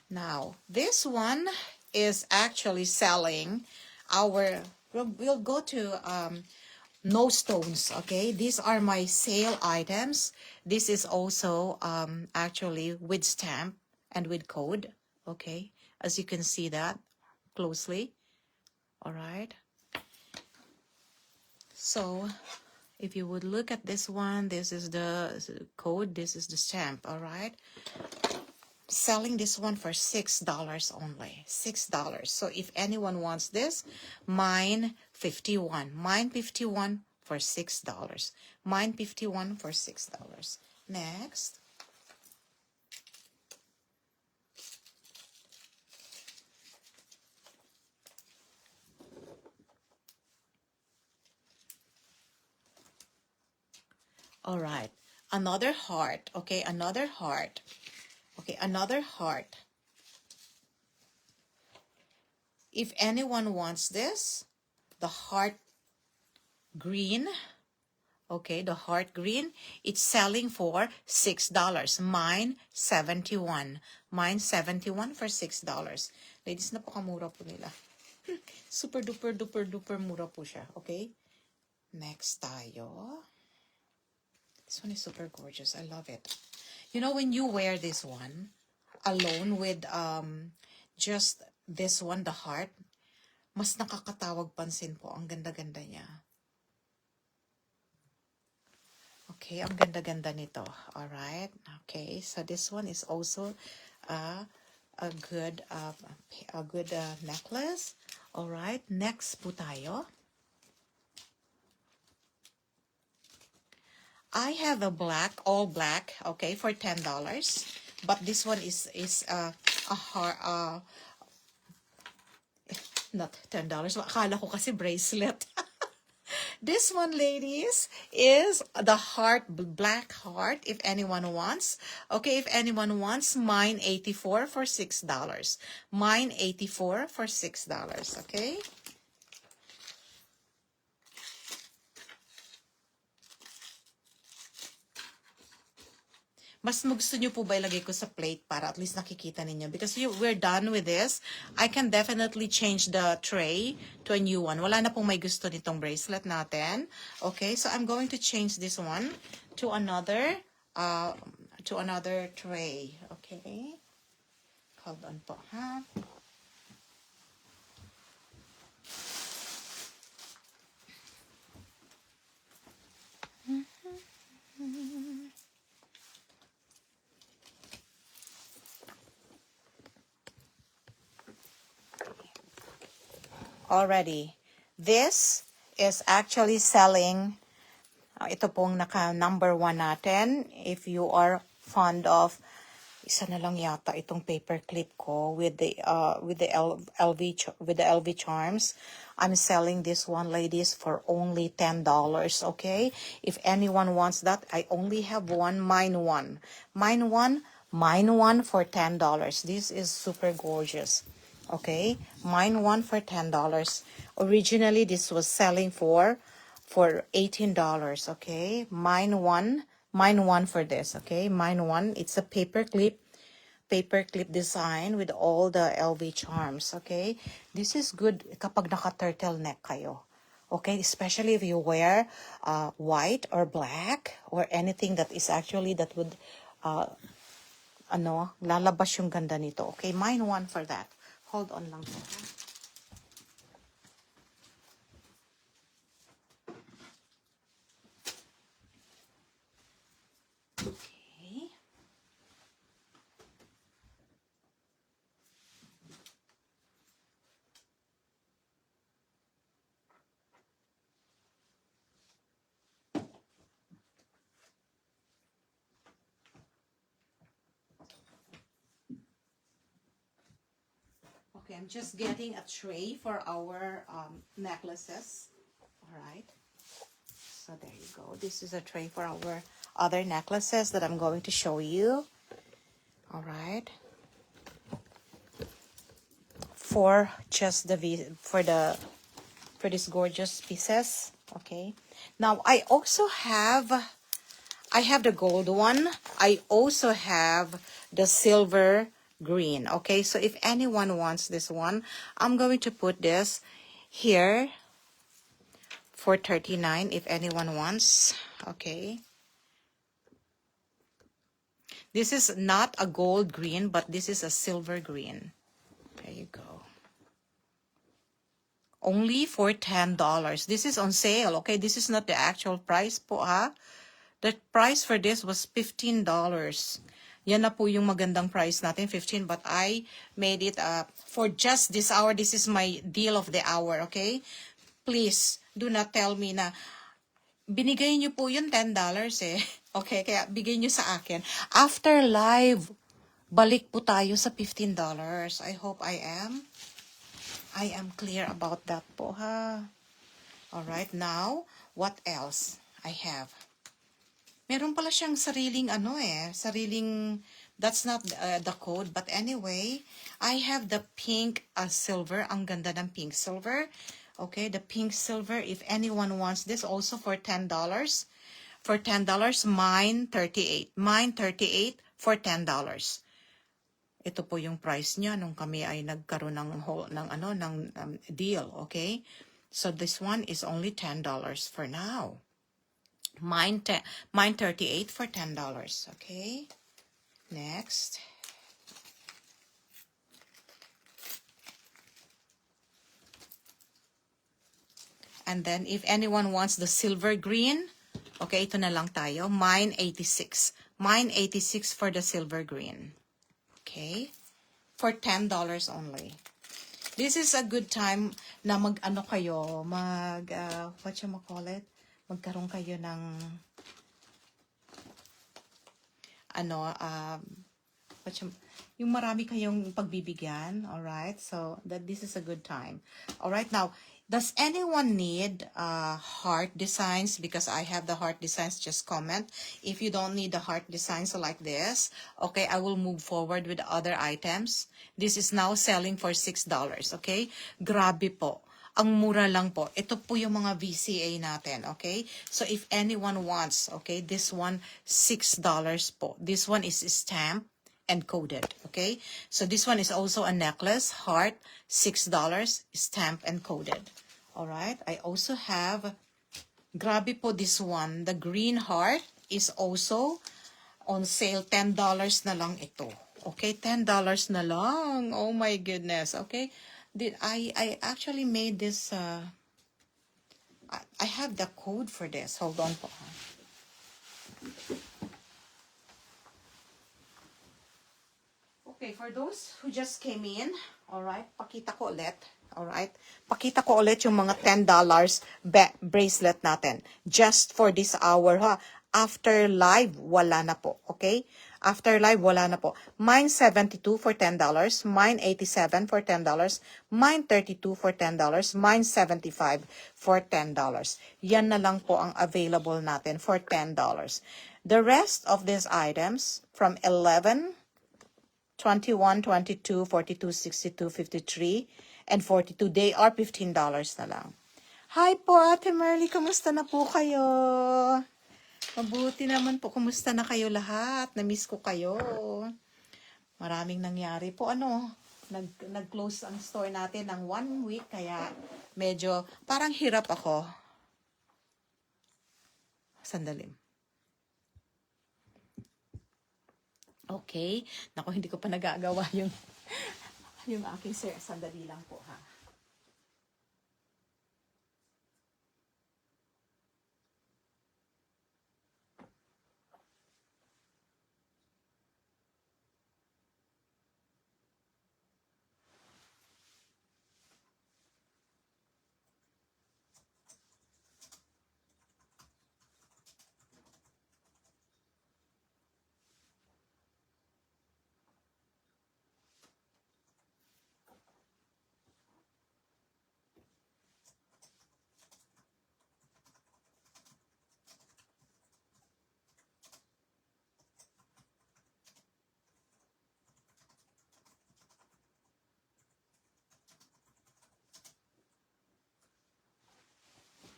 Now, this one is actually selling we'll go to no stones, okay? These are my sale items. This is also actually with stamp and with code, okay? As you can see that closely, all right? So, if you would look at this one, this is the code, this is the stamp, all right? Selling this one for $6 only. $6. So if anyone wants this, mine 51. Mine 51 for $6. Mine 51 for $6. Next. All right. Another heart. Okay, another heart. Okay, another heart. If anyone wants this, the heart green, okay, the heart green, it's selling for $6. Mine, 71. Mine, 71 for $6. Ladies, napakamura po nila. Super duper duper duper mura po siya, okay? Next tayo. This one is super gorgeous. I love it. You know, when you wear this one alone with just this one, the heart, mas nakakatawag pansin po. Ang ganda-ganda niya. Okay, ang ganda-ganda nito. Alright. Okay, so this one is also a good necklace. Alright, next po tayo. I have a black, all black, okay, for $10. But this one is not $10. Akala ko kasi bracelet. This one, ladies, is the heart, black heart, if anyone wants. Okay, if anyone wants, mine 84 for $6. Mine 84 for $6, okay? Mas gusto nyo po ba ilagay ko sa plate para at least nakikita ninyo? Because we're done with this. I can definitely change the tray to a new one. Wala na pong may gusto nitong bracelet natin. Okay, so I'm going to change this one to another tray. Okay? Hold on po, ha? Already. This is actually selling, ito pong naka number 1 natin. If you are fond of, isa na lang yata itong paper clip ko with the LV charms. I'm selling this one, ladies, for only $10, okay? If anyone wants that, I only have one, mine one. Mine one for $10. This is super gorgeous. Okay, mine one for $10. Originally, this was selling for $18. Okay, mine one for this. Okay, mine one. It's a paper clip design with all the LV charms. Okay, this is good kapag naka-turtleneck kayo. Okay, especially if you wear white or black or anything that is actually that would lalabas yung ganda nito. Okay, mine one for that. Hold on lang po. Okay. Okay, I'm just getting a tray for our necklaces. All right. So there you go. This is a tray for our other necklaces that I'm going to show you. All right. For just for these gorgeous pieces. Okay. Now I have the gold one. I also have the silver green. Okay, so if anyone wants this one, I'm going to put this here for $39 if anyone wants. Okay. This is not a gold green, but this is a silver green. There you go. Only for $10. This is on sale. Okay, this is not the actual price po ha. The price for this was $15. Yan na po yung magandang price natin, 15. But I made it for just this hour. This is my deal of the hour, okay? Please, do not tell me na binigay nyo po yung $10 eh. Okay, kaya bigay nyo sa akin. After live, balik po tayo sa $15. I hope I am clear about that po ha. Alright, now, what else I have? Meron pala siyang sariling sariling, that's not the code, but anyway, I have the pink silver. Ang ganda ng pink silver. Okay, the pink silver, if anyone wants this, also for $10. For $10, mine $38. Mine $38 for $10. Ito po yung price niya nung kami ay nagkaroon ng deal, okay? So this one is only $10 for now. Mine 38 for $10. Okay. Next. And then if anyone wants the silver green, okay, ito na lang tayo. Mine 86. Mine 86 for the silver green. Okay. For $10 only. This is a good time na what you call it? Magkaroon kayo ng yung marami kayong pagbibigyan, all right? So that this is a good time. All right, now, does anyone need heart designs? Because I have the heart designs, just comment. If you don't need the heart designs like this, okay, I will move forward with other items. This is now selling for $6, okay? Grabe po. Ang mura lang po. Ito po yung mga VCA natin, okay? So if anyone wants, okay, this one, $6 po. This one is stamped and coded, okay? So this one is also a necklace, heart, $6, stamped and coded. All right? I also have, grabe po this one, the green heart is also on sale, $10 na lang ito. Okay, $10 na lang. Oh my goodness, okay? I actually made this, I have the code for this. Hold on po. Okay, for those who just came in, alright, pakita ko ulit. Alright, pakita ko ulit yung mga $10 bracelet natin. Just for this hour, ha? After live, wala na po. Okay? After live, wala na po. Mine 72 for $10. Mine 87 for $10. Mine 32 for $10. Mine 75 for $10. Yan na lang po ang available natin for $10. The rest of these items from 11, 21, 22, 42, 62, 53, and 42, they are $15 na lang. Hi po, Ate Merly. Kamusta na po kayo? Mabuti naman po. Kumusta na kayo lahat? Na-miss ko kayo. Maraming nangyari po. Nag-close ang store natin ng 1 week. Kaya medyo parang hirap ako. Sandali. Okay. Naku, hindi ko pa nagagawa yung aking sir. Sandali lang po ha.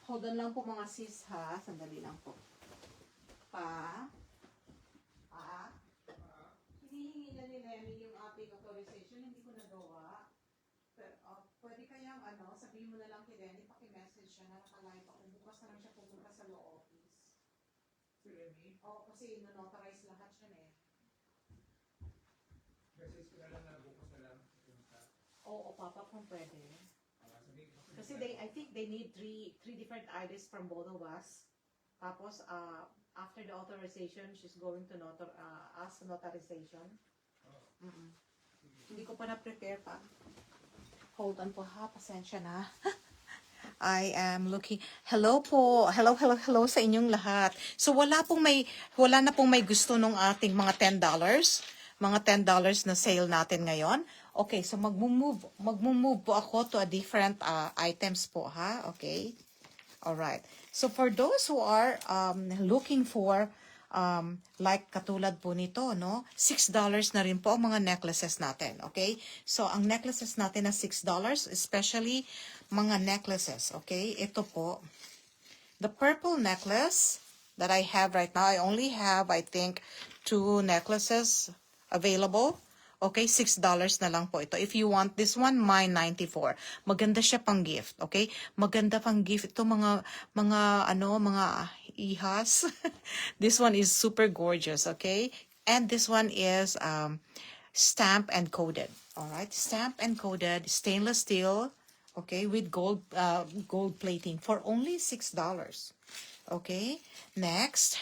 Hold on lang po mga sis ha. Sandali lang po. Pa. Hinihingi na ni Lenny yung ating authorization. Hindi ko nagawa. Pero, pwede kayang sabihin mo na lang kay Lenny, paki-message siya na nakalive ako. Bukas na lang siya pumunta sa law office. Si Lenny? Oo, kasi notarize lahat siya eh. Message ko na lang na bukas na lang. Oo, Papa, kung pwede. Kasi I think they need three different IDs from both of us. Tapos, after the authorization, she's going to ask notarization. Hindi ko pa na-prepare pa. Hold on po ha, pasensya na. I am looking. Hello po. Hello sa inyong lahat. So wala na pong may gusto nung ating mga $10. Mga $10 na sale natin ngayon. Okay, so magmo-move po ako to a different items po ha. Okay. All right. So for those who are looking for like katulad po nito, no? $6 na rin po ang mga necklaces natin, okay? So ang necklaces natin na $6, especially mga necklaces, okay? Ito po, the purple necklace that I have right now, I only have, I think, 2 necklaces available. Okay, $6 na lang po ito. If you want this one, mine $94. Maganda siya pang gift, okay? Maganda pang gift ito mga ihas. This one is super gorgeous, okay? And this one is stamp and coated. All right, stamp and coated stainless steel, okay, with gold plating for only $6. Okay, next.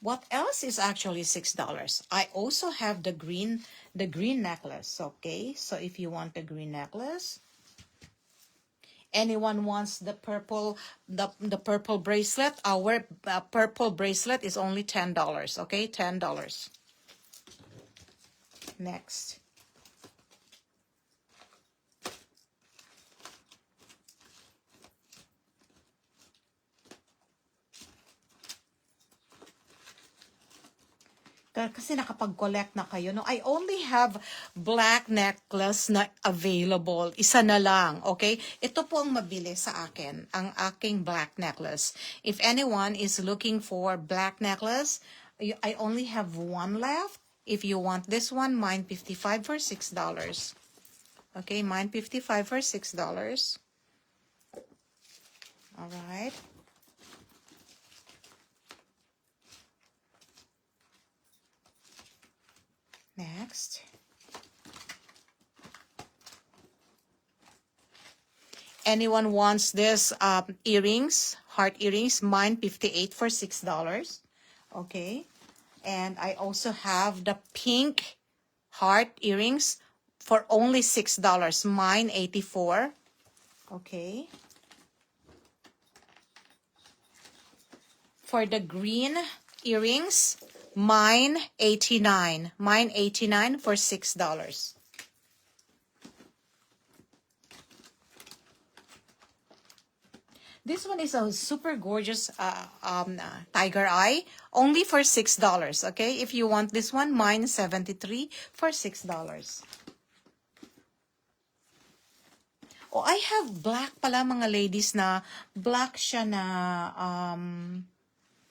What else is actually $6? I also have the green necklace. Okay, so if you want the green necklace, anyone wants the purple bracelet, our purple bracelet is only $10. Okay, $10. Next. Kasi nakapag-collect na kayo. No? I only have black necklace na available. Isa na lang, okay? Ito po ang mabili sa akin, ang aking black necklace. If anyone is looking for black necklace, I only have one left. If you want this one, mine $55 for $6. Okay, mine $55 for $6. All right. Next. Anyone wants this earrings, heart earrings? Mine $58 for $6. Okay. And I also have the pink heart earrings for only $6. Mine $84. Okay. For the green earrings, mine $89. Mine $89 for $6. This one is a super gorgeous tiger eye, only for $6. Okay, if you want this one, mine $73 for $6. Oh, I have black pala mga ladies na black siya na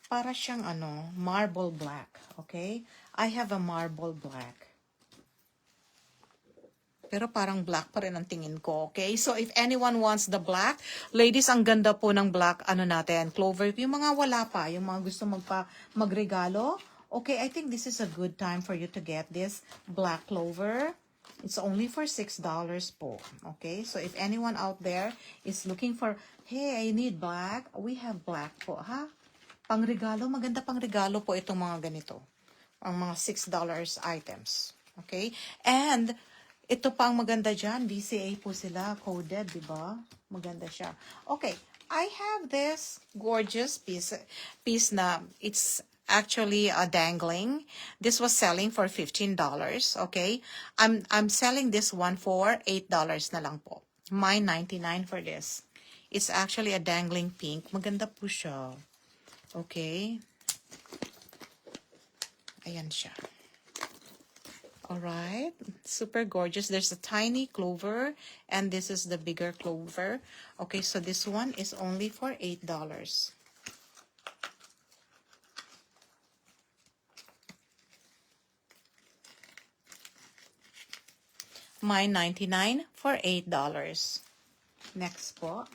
para siyang marble black, okay? I have a marble black. Pero parang black pa rin ang tingin ko, okay? So if anyone wants the black, ladies, ang ganda po ng black, natin, clover. Yung mga wala pa, yung mga gusto magregalo, okay, I think this is a good time for you to get this black clover. It's only for $6 po, okay? So if anyone out there is looking for, hey, I need black, we have black po, ha? Pangregalo, maganda pangregalo po itong mga ganito. Ang mga $6 items. Okay? And, ito pa ang maganda dyan. DCA po sila. Coded, di ba? Maganda siya. Okay. I have this gorgeous piece na it's actually dangling. This was selling for $15. Okay? I'm selling this one for $8 na lang po. Mine $99 for this. It's actually a dangling pink. Maganda po siya. Okay. Ayan siya. All right, super gorgeous. There's a tiny clover, and this is the bigger clover. Okay, so this one is only for $8. Mine 99 for $8. Next po.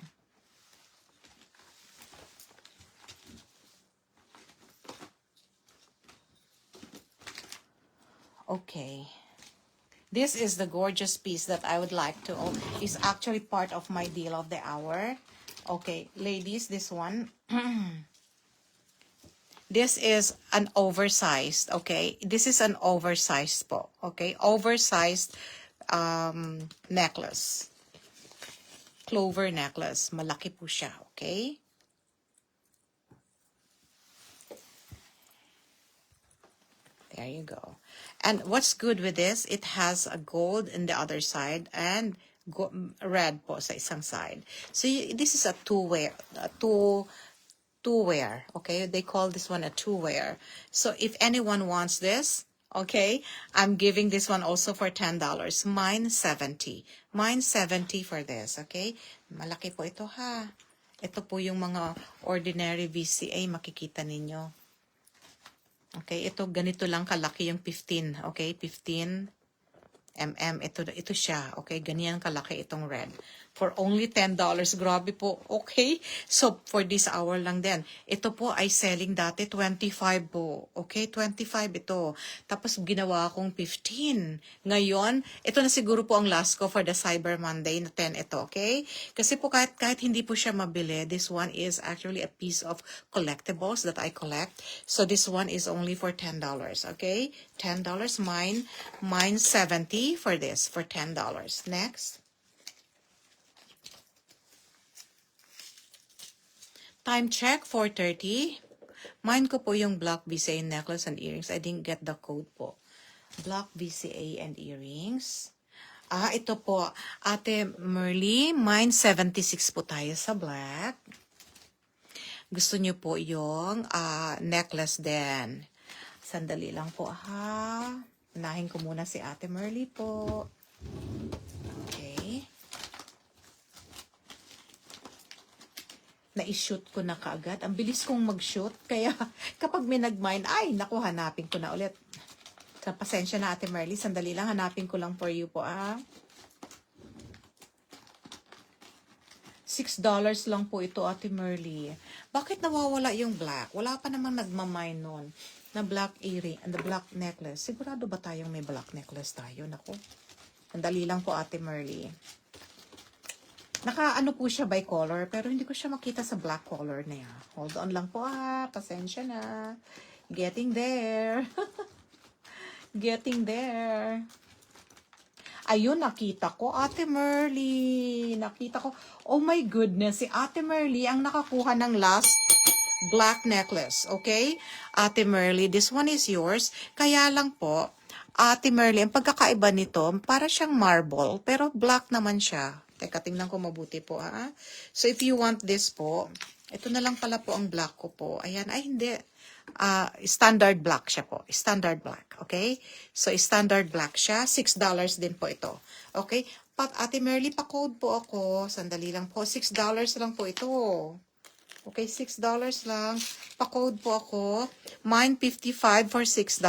Okay. This is the gorgeous piece that I would like to own. It's actually part of my deal of the hour. Okay, ladies, this one. This is an oversized, okay? This is an oversized po, okay? Oversized necklace. Clover necklace. Malaki po siya, okay? There you go. And what's good with this, it has a gold in the other side and red po sa isang side. So this is a two-wear, okay? They call this one a two-wear. So if anyone wants this, okay, I'm giving this one also for $10. Mine 70. Mine 70 for this, okay? Malaki po ito ha. Ito po yung mga ordinary VCA makikita ninyo. Okay, ito ganito lang kalaki yung 15, okay? 15 mm. Ito siya, okay? Ganyan kalaki itong red. For only $10, grabe po, okay? So, for this hour lang din. Ito po ay selling dati 25 po, okay? 25 ito. Tapos, ginawa akong 15. Ngayon, ito na siguro po ang last ko for the Cyber Monday na 10 ito, okay? Kasi po kahit hindi po siya mabili, this one is actually a piece of collectibles that I collect. So, this one is only for $10, okay? $10, mine 70 for this, for $10. Next. Time check, 4:30. Mine ko po yung black VCA necklace and earrings. I didn't get the code po. Black VCA and earrings. Ito po. Ate Merly, mine 76 po tayo sa black. Gusto niyo po yung necklace din. Sandali lang po ha. Unahin ko muna si Ate Merly po. Okay. Na-shoot ko na kaagad. Ang bilis kong mag-shoot. Kaya kapag may nag-mine, ay, naku, hanapin ko na ulit. Sa pasensya na, Ate Merly. Sandali lang, hanapin ko lang for you po, $6 lang po ito, Ate Merly. Bakit nawawala yung black? Wala pa namang nagmamine nun na black earring and the black necklace. Sigurado ba tayong may black necklace tayo? Naku. Sandali lang po, Ate Merly. Naka-ano po siya by color, pero hindi ko siya makita sa black color na yan. Hold on lang po pasensya na. Getting there. Getting there. Ayun, nakita ko, Ate Merly. Nakita ko. Oh my goodness, si Ate Merly ang nakakuha ng last black necklace. Okay? Ate Merly, this one is yours. Kaya lang po, Ate Merly, ang pagkakaiba nito, para siyang marble, pero black naman siya. Teka, tingnan ko mabuti po, So, if you want this po, ito na lang pala po ang black ko po. Ayan, ay hindi. Standard black siya po. Standard black, okay? So, standard black siya. $6 din po ito. Okay? Ate Merly, pa-code po ako. Sandali lang po. $6 lang po ito. Okay, $6 lang. Pa-code po ako. Mine 55 for $6.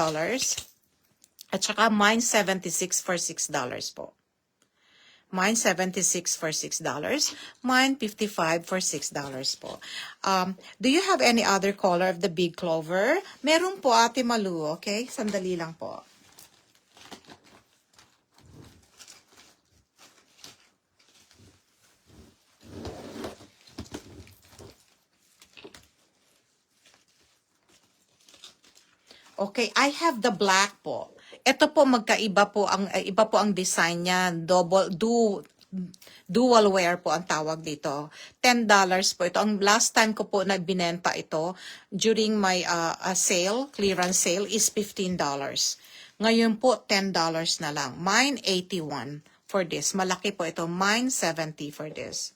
At saka mine 76 for $6 po. Mine 76 for $6. Mine 55 for $6 po. Do you have any other color of the big clover? Meron po, Ate Malu, okay? Sandali lang po. Okay, I have the black po. Ito po magkaiba po ang iba po ang design niya, dual wear po ang tawag dito. $10 po ito. Ang last time ko po na binenta ito during my sale, clearance sale is $15. Ngayon po $10 na lang. Mine 81 for this. Malaki po ito. Mine 70 for this.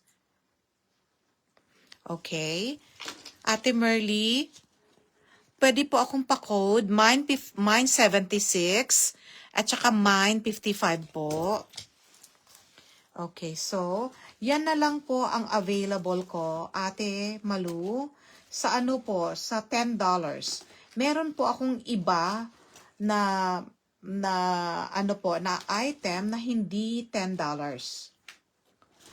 Okay. Ate Merly, pwede po akong pa-code. Mine 76 at saka mine 55 po. Okay, so yan na lang po ang available ko, Ate Malu. Sa ano po? Sa $10. Meron po akong iba na ano po, na item na hindi $10.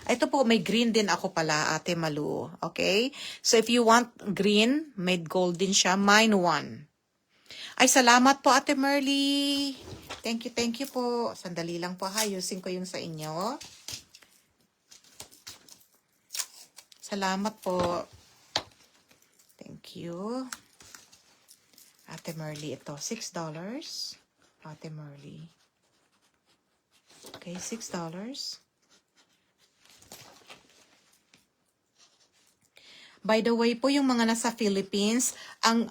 Ito po, may green din ako pala, Ate Malu. Okay? So, if you want green, made gold din siya. Mine 1. Ay, salamat po, Ate Merly. Thank you po. Sandali lang po, ha. Ayusin ko yung sa inyo. Salamat po. Thank you. Ate Merly, ito. $6. Ate Merly. Okay, $6. By the way po, yung mga nasa Philippines, ang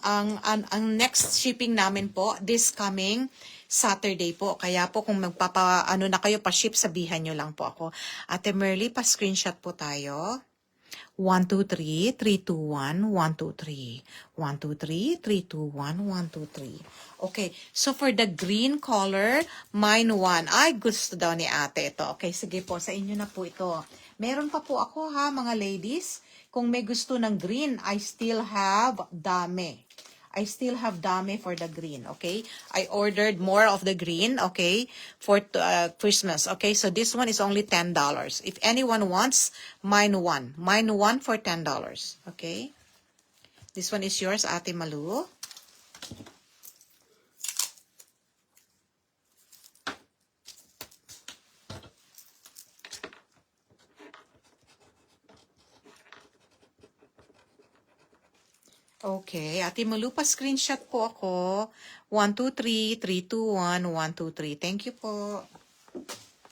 next shipping namin po, this coming Saturday po. Kaya po kung magpapa-ano na kayo, pa-ship, sabihan nyo lang po ako. Ate Merly, pa-screenshot po tayo. 1, 2, 3, 3, 2, 1, 1, 2, 3. 1, 2, 3, 3, 2, 1, 1, 2, 3. Okay, so for the green color, mine 1. Ay, gusto daw ni ate ito. Okay, sige po, sa inyo na po ito. Meron pa po ako ha, mga ladies. Kung may gusto ng green, I still have dame. I still have dame for the green, okay? I ordered more of the green, okay, for Christmas, okay? So this one is only $10. If anyone wants, mine 1. Mine 1 for $10, okay? This one is yours, Ate Malu. Okay, Ate Malu, pa-screenshot po ako. 1, 2, 3, 3, 2, 1, 1, 2, 3. Thank you po.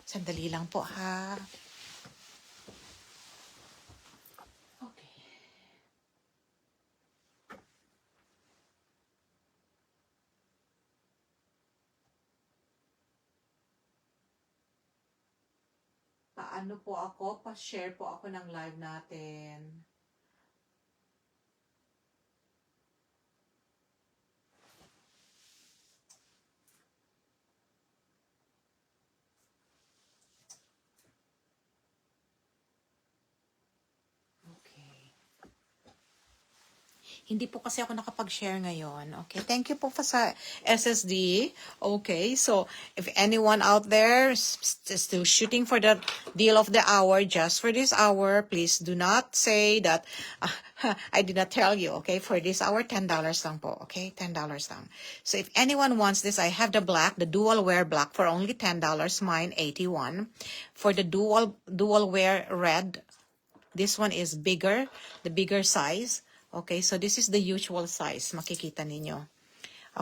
Sandali lang po, ha. Okay. Paano po ako? Pa-share po ako ng live natin. Hindi po kasi ako nakapag-share ngayon. Okay, thank you po sa SSD. Okay, so if anyone out there still shooting for the deal of the hour, just for this hour, please do not say that I did not tell you. Okay, for this hour, $10 lang po. Okay, $10 lang. So if anyone wants this, I have the black, the dual wear black for only $10. Mine, 81. For the dual wear red, this one is bigger, the bigger size. Okay, so this is the usual size. Makikita ninyo.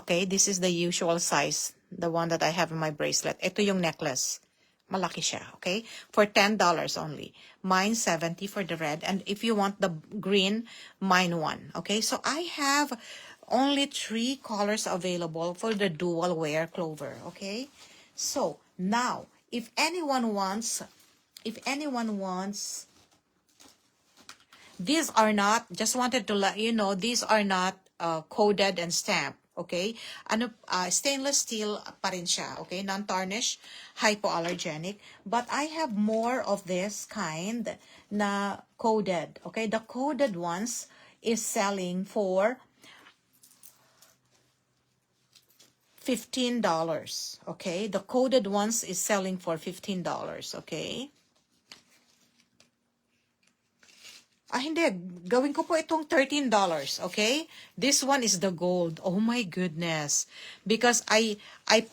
Okay, this is the usual size. The one that I have in my bracelet. Ito yung necklace. Malaki siya. Okay, for $10 only. Mine 70 for the red. And if you want the green, mine 1. Okay, so I have only 3 colors available for the dual wear clover. Okay, so now, if anyone wants, these are not, just wanted to let you know, these are not coded and stamped, okay? Stainless steel pa rin siya, okay? Non-tarnish, hypoallergenic. But I have more of this kind na coded, okay? The coded ones is selling for $15, okay? The coded ones is selling for $15, okay? Hindi. Gawin ko po itong $13, okay? This one is the gold. Oh my goodness. Because I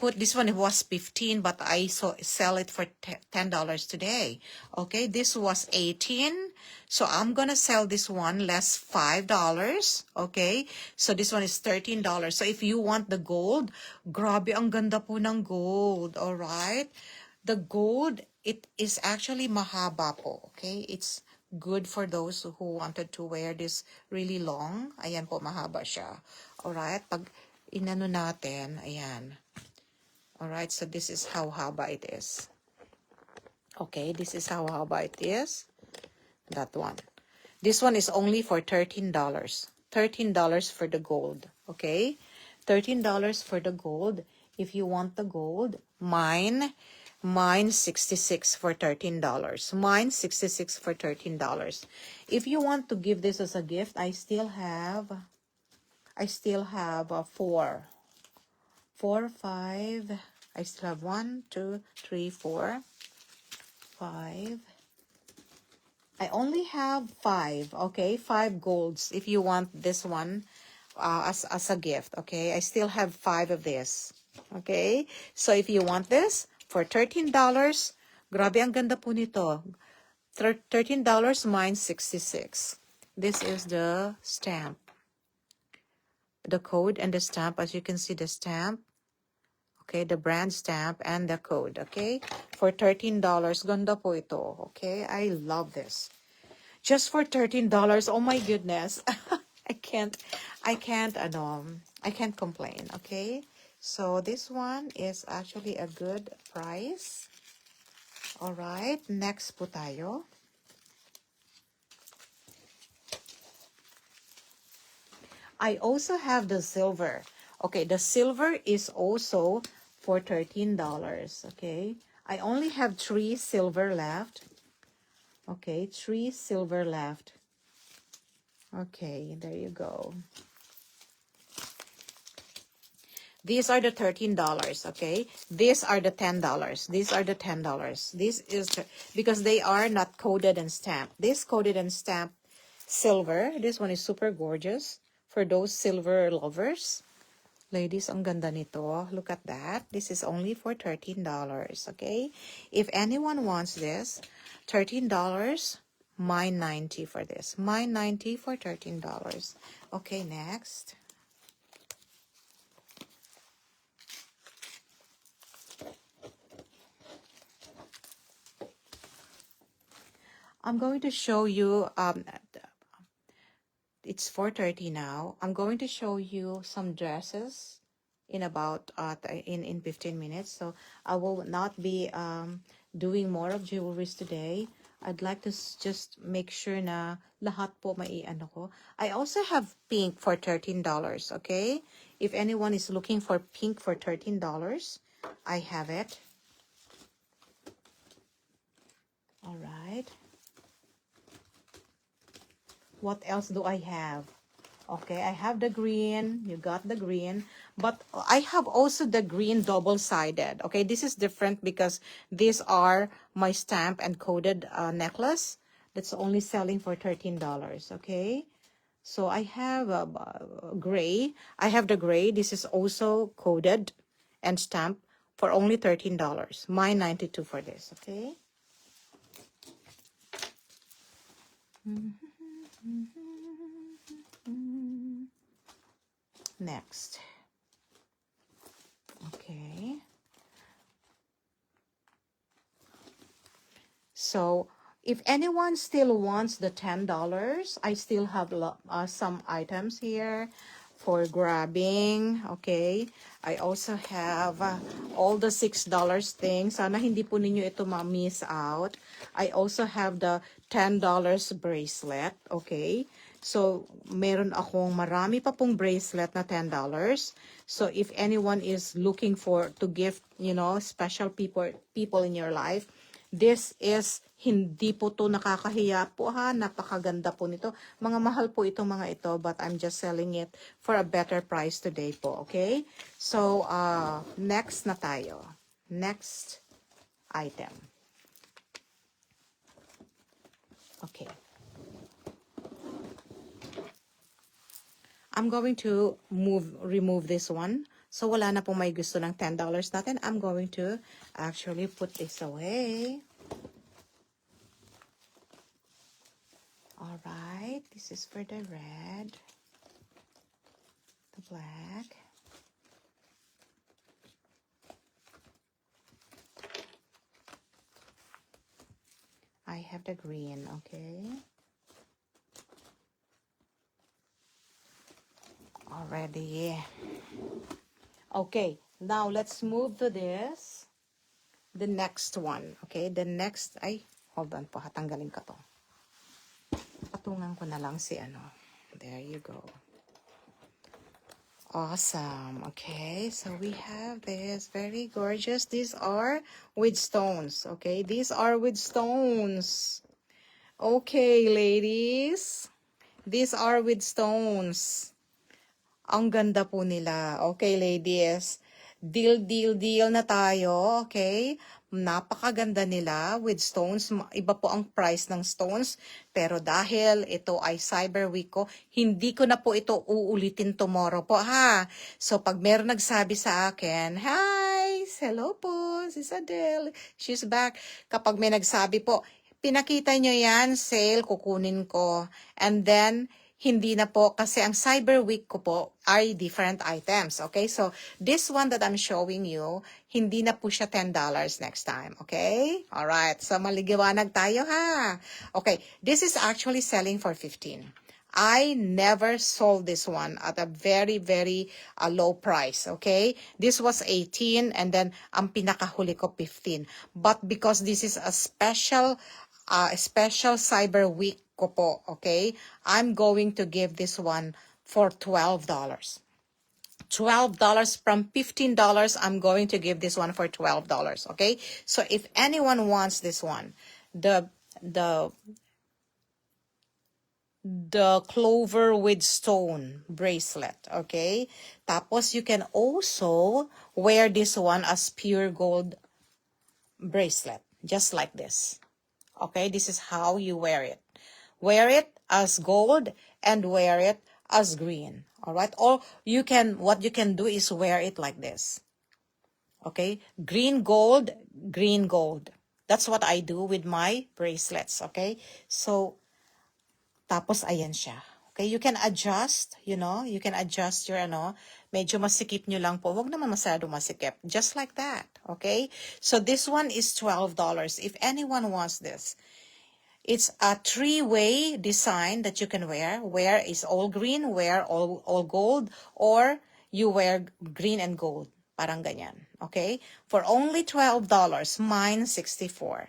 put, this one, it was 15, but I sell it for $10 today. Okay, this was 18. So I'm gonna sell this one less $5, okay? So this one is $13. So if you want the gold, grabe, ang ganda po ng gold, alright? The gold, it is actually mahaba po, okay? It's good for those who wanted to wear this really long. Ayan po, mahaba siya. Alright, pag inano natin, ayan. Alright, so this is how haba it is. Okay, this is how haba it is. That one. This one is only for $13. $13 for the gold, okay? $13 for the gold. If you want the gold, mine 66 for $13. Mine 66 for $13. If you want to give this as a gift, I still have four, 5. I still have 1, 2, 3, 4, 5. I only have 5, okay? 5 golds if you want this one as a gift, okay? I still have 5 of this, okay? So if you want this for $13, grabe ang ganda po nito. $13, mine 66. This is the stamp. The code and the stamp, as you can see the stamp. Okay, the brand stamp and the code, okay? For $13, ganda po ito, okay? I love this. Just for $13, oh my goodness. I can't complain, okay? So this one is actually a good price. All right, next po tayo. I also have the silver. Okay, the silver is also for $13, okay? I only have 3 silver left. Okay, 3 silver left. Okay, there you go. These are the $13, okay? These are the $10. These are the $10. This is because they are not coded and stamped. This coded and stamped silver. This one is super gorgeous for those silver lovers. Ladies, ang ganda nito. Look at that. This is only for $13, okay? If anyone wants this, $13, mine 90 for this. Mine 90 for $13. Okay, next. I'm going to show you, it's 4:30 now. I'm going to show you some dresses in about in 15 minutes. So I will not be doing more of jewelries today. I'd like to just make sure na lahat po maiano ko. I also have pink for $13, okay? If anyone is looking for pink for $13, I have it. All right. What else do I have? Okay, I have the green. You got the green. But I have also the green double-sided. Okay, this is different because these are my stamp and coded necklace. That's only selling for $13. Okay, so I have gray. I have the gray. This is also coded and stamped for only $13. Mine 92 for this. Okay. Next. Okay. So if anyone still wants the $10, I still have some items here for grabbing. Okay. I also have all the $6 things. Sana hindi po ninyo ito ma-miss out. I also have the $10 bracelet. Okay. So, meron akong marami pa pong bracelet na $10. So, if anyone is looking to gift, special people in your life, this is, hindi po to nakakahiya po ha. Napakaganda po nito. Mga mahal po itong mga ito, but I'm just selling it for a better price today po, okay? So, next na tayo. Next item. Okay. I'm going to remove this one. So, wala na pong may gusto ng $10 natin. I'm going to actually put this away. Alright. This is for the red. The black. I have the green, okay? Already. Okay, now let's move to this. The next one. Okay, the next, hold on po, hatanggalin ko to. Patungan ko na lang si There you go. Awesome. Okay, so we have this very gorgeous. These are with stones. Okay, these are with stones. Okay, ladies. These are with stones. Ang ganda po nila. Okay, ladies. Deal, deal, deal na tayo. Okay? Napakaganda nila with stones. Iba po ang price ng stones. Pero dahil ito ay Cyber Week ko, hindi ko na po ito uulitin tomorrow po, ha? So, pag meron nagsabi sa akin, hi, hello po, Sis Adele, she's back. Kapag may nagsabi po, pinakita nyo yan, sale, kukunin ko. And then, hindi na po kasi ang Cyber Week ko po are different items. Okay? So, this one that I'm showing you, hindi na po siya $10 next time. Okay? Alright. So, maligawanag tayo ha. Okay. This is actually selling for 15. I never sold this one at a very, very low price. Okay? This was 18 and then ang pinakahuli ko 15. But because this is a special Cyber Week ko po, okay? I'm going to give this one for $12. $12 from $15, I'm going to give this one for $12, okay? So if anyone wants this one, the clover with stone bracelet, okay? Tapos you can also wear this one as pure gold bracelet, just like this. Okay, this is how you wear it. Wear it as gold and wear it as green. All right. Or what you can do is wear it like this. Okay. Green gold, green gold. That's what I do with my bracelets. Okay. So, tapos ayan siya. Okay. You can adjust, you can adjust your, medyo masikip nyo lang po. Huwag naman masyado masikip. Just like that. Okay. So, this one is $12. If anyone wants this, it's a three-way design that you can wear. Wear is all green, wear all gold, or you wear green and gold. Parang ganyan. Okay? For only $12. Mine 64.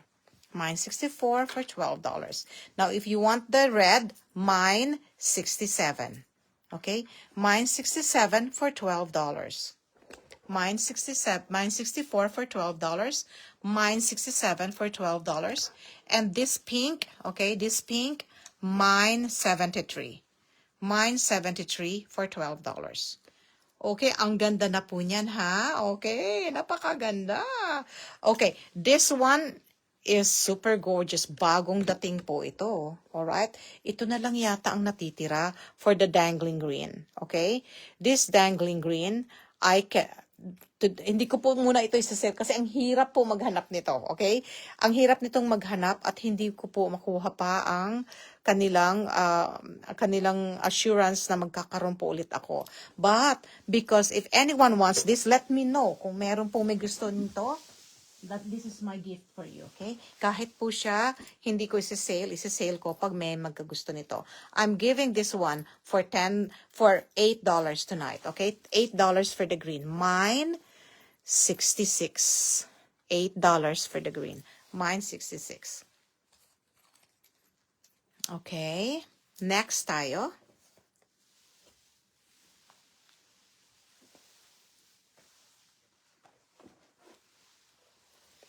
Mine 64 for $12. Now, if you want the red, mine 67. Okay? Mine 67 for $12. Mine 64 for $12. Mine 67 for $12. And this pink, okay, this pink, mine 73. Mine 73 for $12. Okay, ang ganda na po niyan, ha? Okay, napakaganda. Okay, this one is super gorgeous. Bagong dating po ito. Alright? Ito na lang yata ang natitira for the dangling green. Okay? This dangling green, hindi ko po muna ito isa-sell kasi ang hirap po maghanap nito, okay? Ang hirap nitong maghanap at hindi ko po makuha pa ang kanilang assurance na magkakaroon po ulit ako. But, because if anyone wants this, let me know. Kung meron po may gusto nito, that this is my gift for you, okay? Kahit po siya, hindi ko isa-sale ko pag may magkagusto nito. I'm giving this one for $8 tonight, okay? $8 for the green. Mine, 66. $8 for the green. Mine, 66. Okay. Next tayo.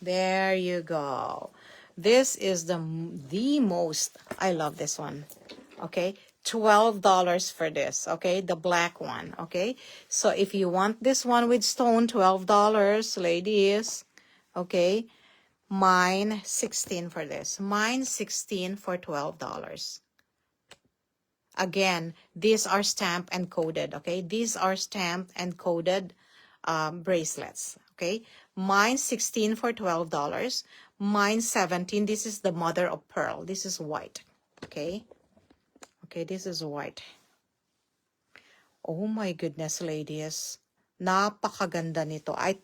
There you go. This is the most, I love this one. Okay, $12 for this. Okay, the black one. Okay, so if you want this one with stone, $12, ladies. Okay, mine 16 for this. Mine 16 for $12. Again, these are stamped and coded. Okay, these are stamped and coded bracelets. Okay, mine 16 for $12. Mine 17. This is the mother of pearl. This is white. Okay. Okay, this is white. Oh my goodness, ladies. Napakaganda nito. I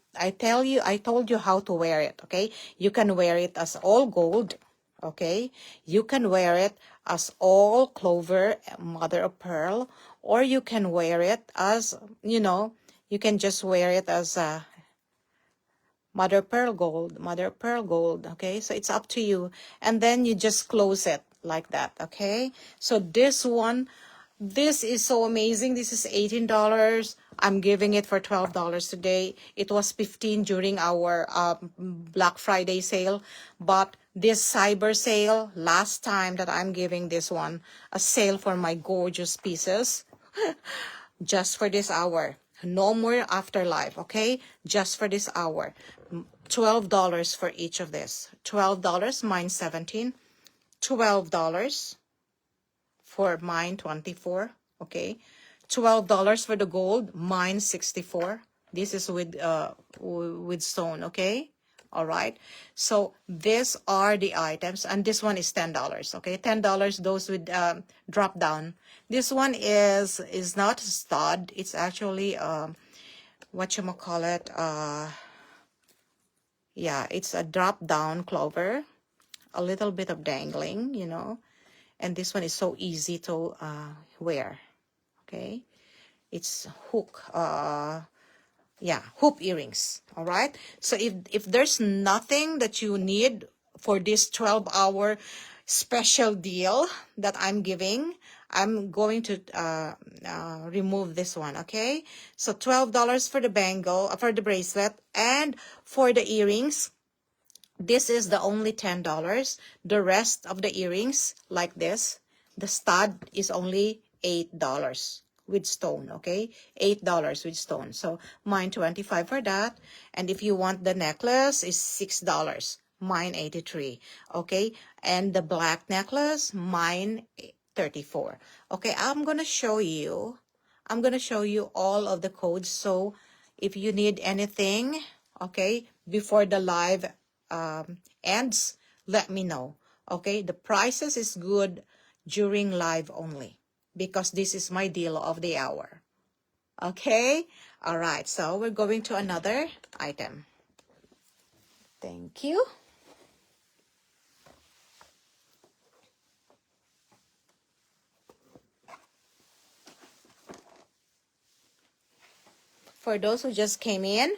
told you how to wear it, okay? You can wear it as all gold, okay? You can wear it as all clover, mother of pearl, or you can wear it as, you can just wear it as mother of pearl gold, okay? So it's up to you. And then you just close it like that, okay? So this one, This is so amazing. This is $18. I'm giving it for $12 today. It was $15 during our Black Friday sale. But this cyber sale, last time that I'm giving this one, a sale for my gorgeous pieces, just for this hour. No more afterlife, okay? Just for this hour. $12 for each of this. $12, mine 17. $12 for mine 24, okay? $12 for the gold, mine 64. This is with stone, okay? All right. So these are the items, and this one is $10, okay? $10, those with drop down. This one is not stud. It's actually whatchamacallit, yeah, it's a drop down clover, a little bit of dangling, you know. And this one is so easy to wear, okay? It's hook, yeah, hoop earrings, all right? So if there's nothing that you need for this 12-hour special deal that I'm giving, I'm going to remove this one, okay? So $12 for the bangle, for the bracelet, and for the earrings, this is the only $10. The rest of the earrings, like this, the stud is only $8 with stone, okay? $8 with stone. So mine 25 for that. And if you want the necklace, is $6. Mine 83, okay? And the black necklace, mine 34. Okay, I'm gonna show you all of the codes. So if you need anything, okay, before the live ends, let me know. Okay, the prices is good during live only because this is my deal of the hour. Okay, all right, so we're going to another item. Thank you. For those who just came in,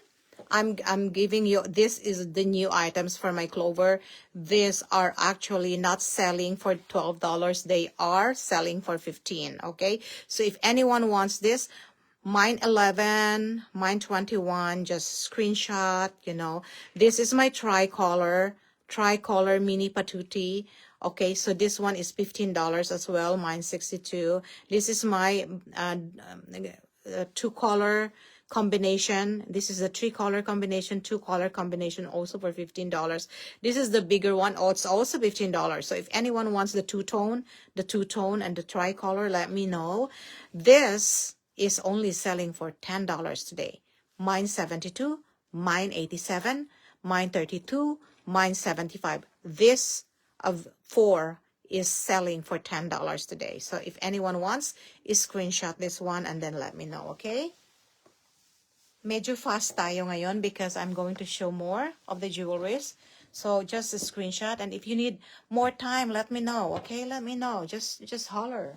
I'm giving you, this is the new items for my clover. These are actually not selling for $12. They are selling for $15, okay? So if anyone wants this, mine 11, mine 21, just screenshot, you know. This is my tricolor mini patootie. Okay, so this one is $15 as well, mine 62. This is my two-color combination. This is a three-color combination, two-color combination, also for $15. This is the bigger one. Oh, it's also $15. So if anyone wants the two-tone and the tricolor, let me know. This is only selling for $10 today. Mine 72, mine 87, mine 32, mine 75. This of 4 is selling for $10 today. So if anyone wants, screenshot this one and then let me know, okay? Medyo fast tayo ngayon because I'm going to show more of the jewelries. So just a screenshot, and if you need more time, let me know, okay? Let me know. Just holler.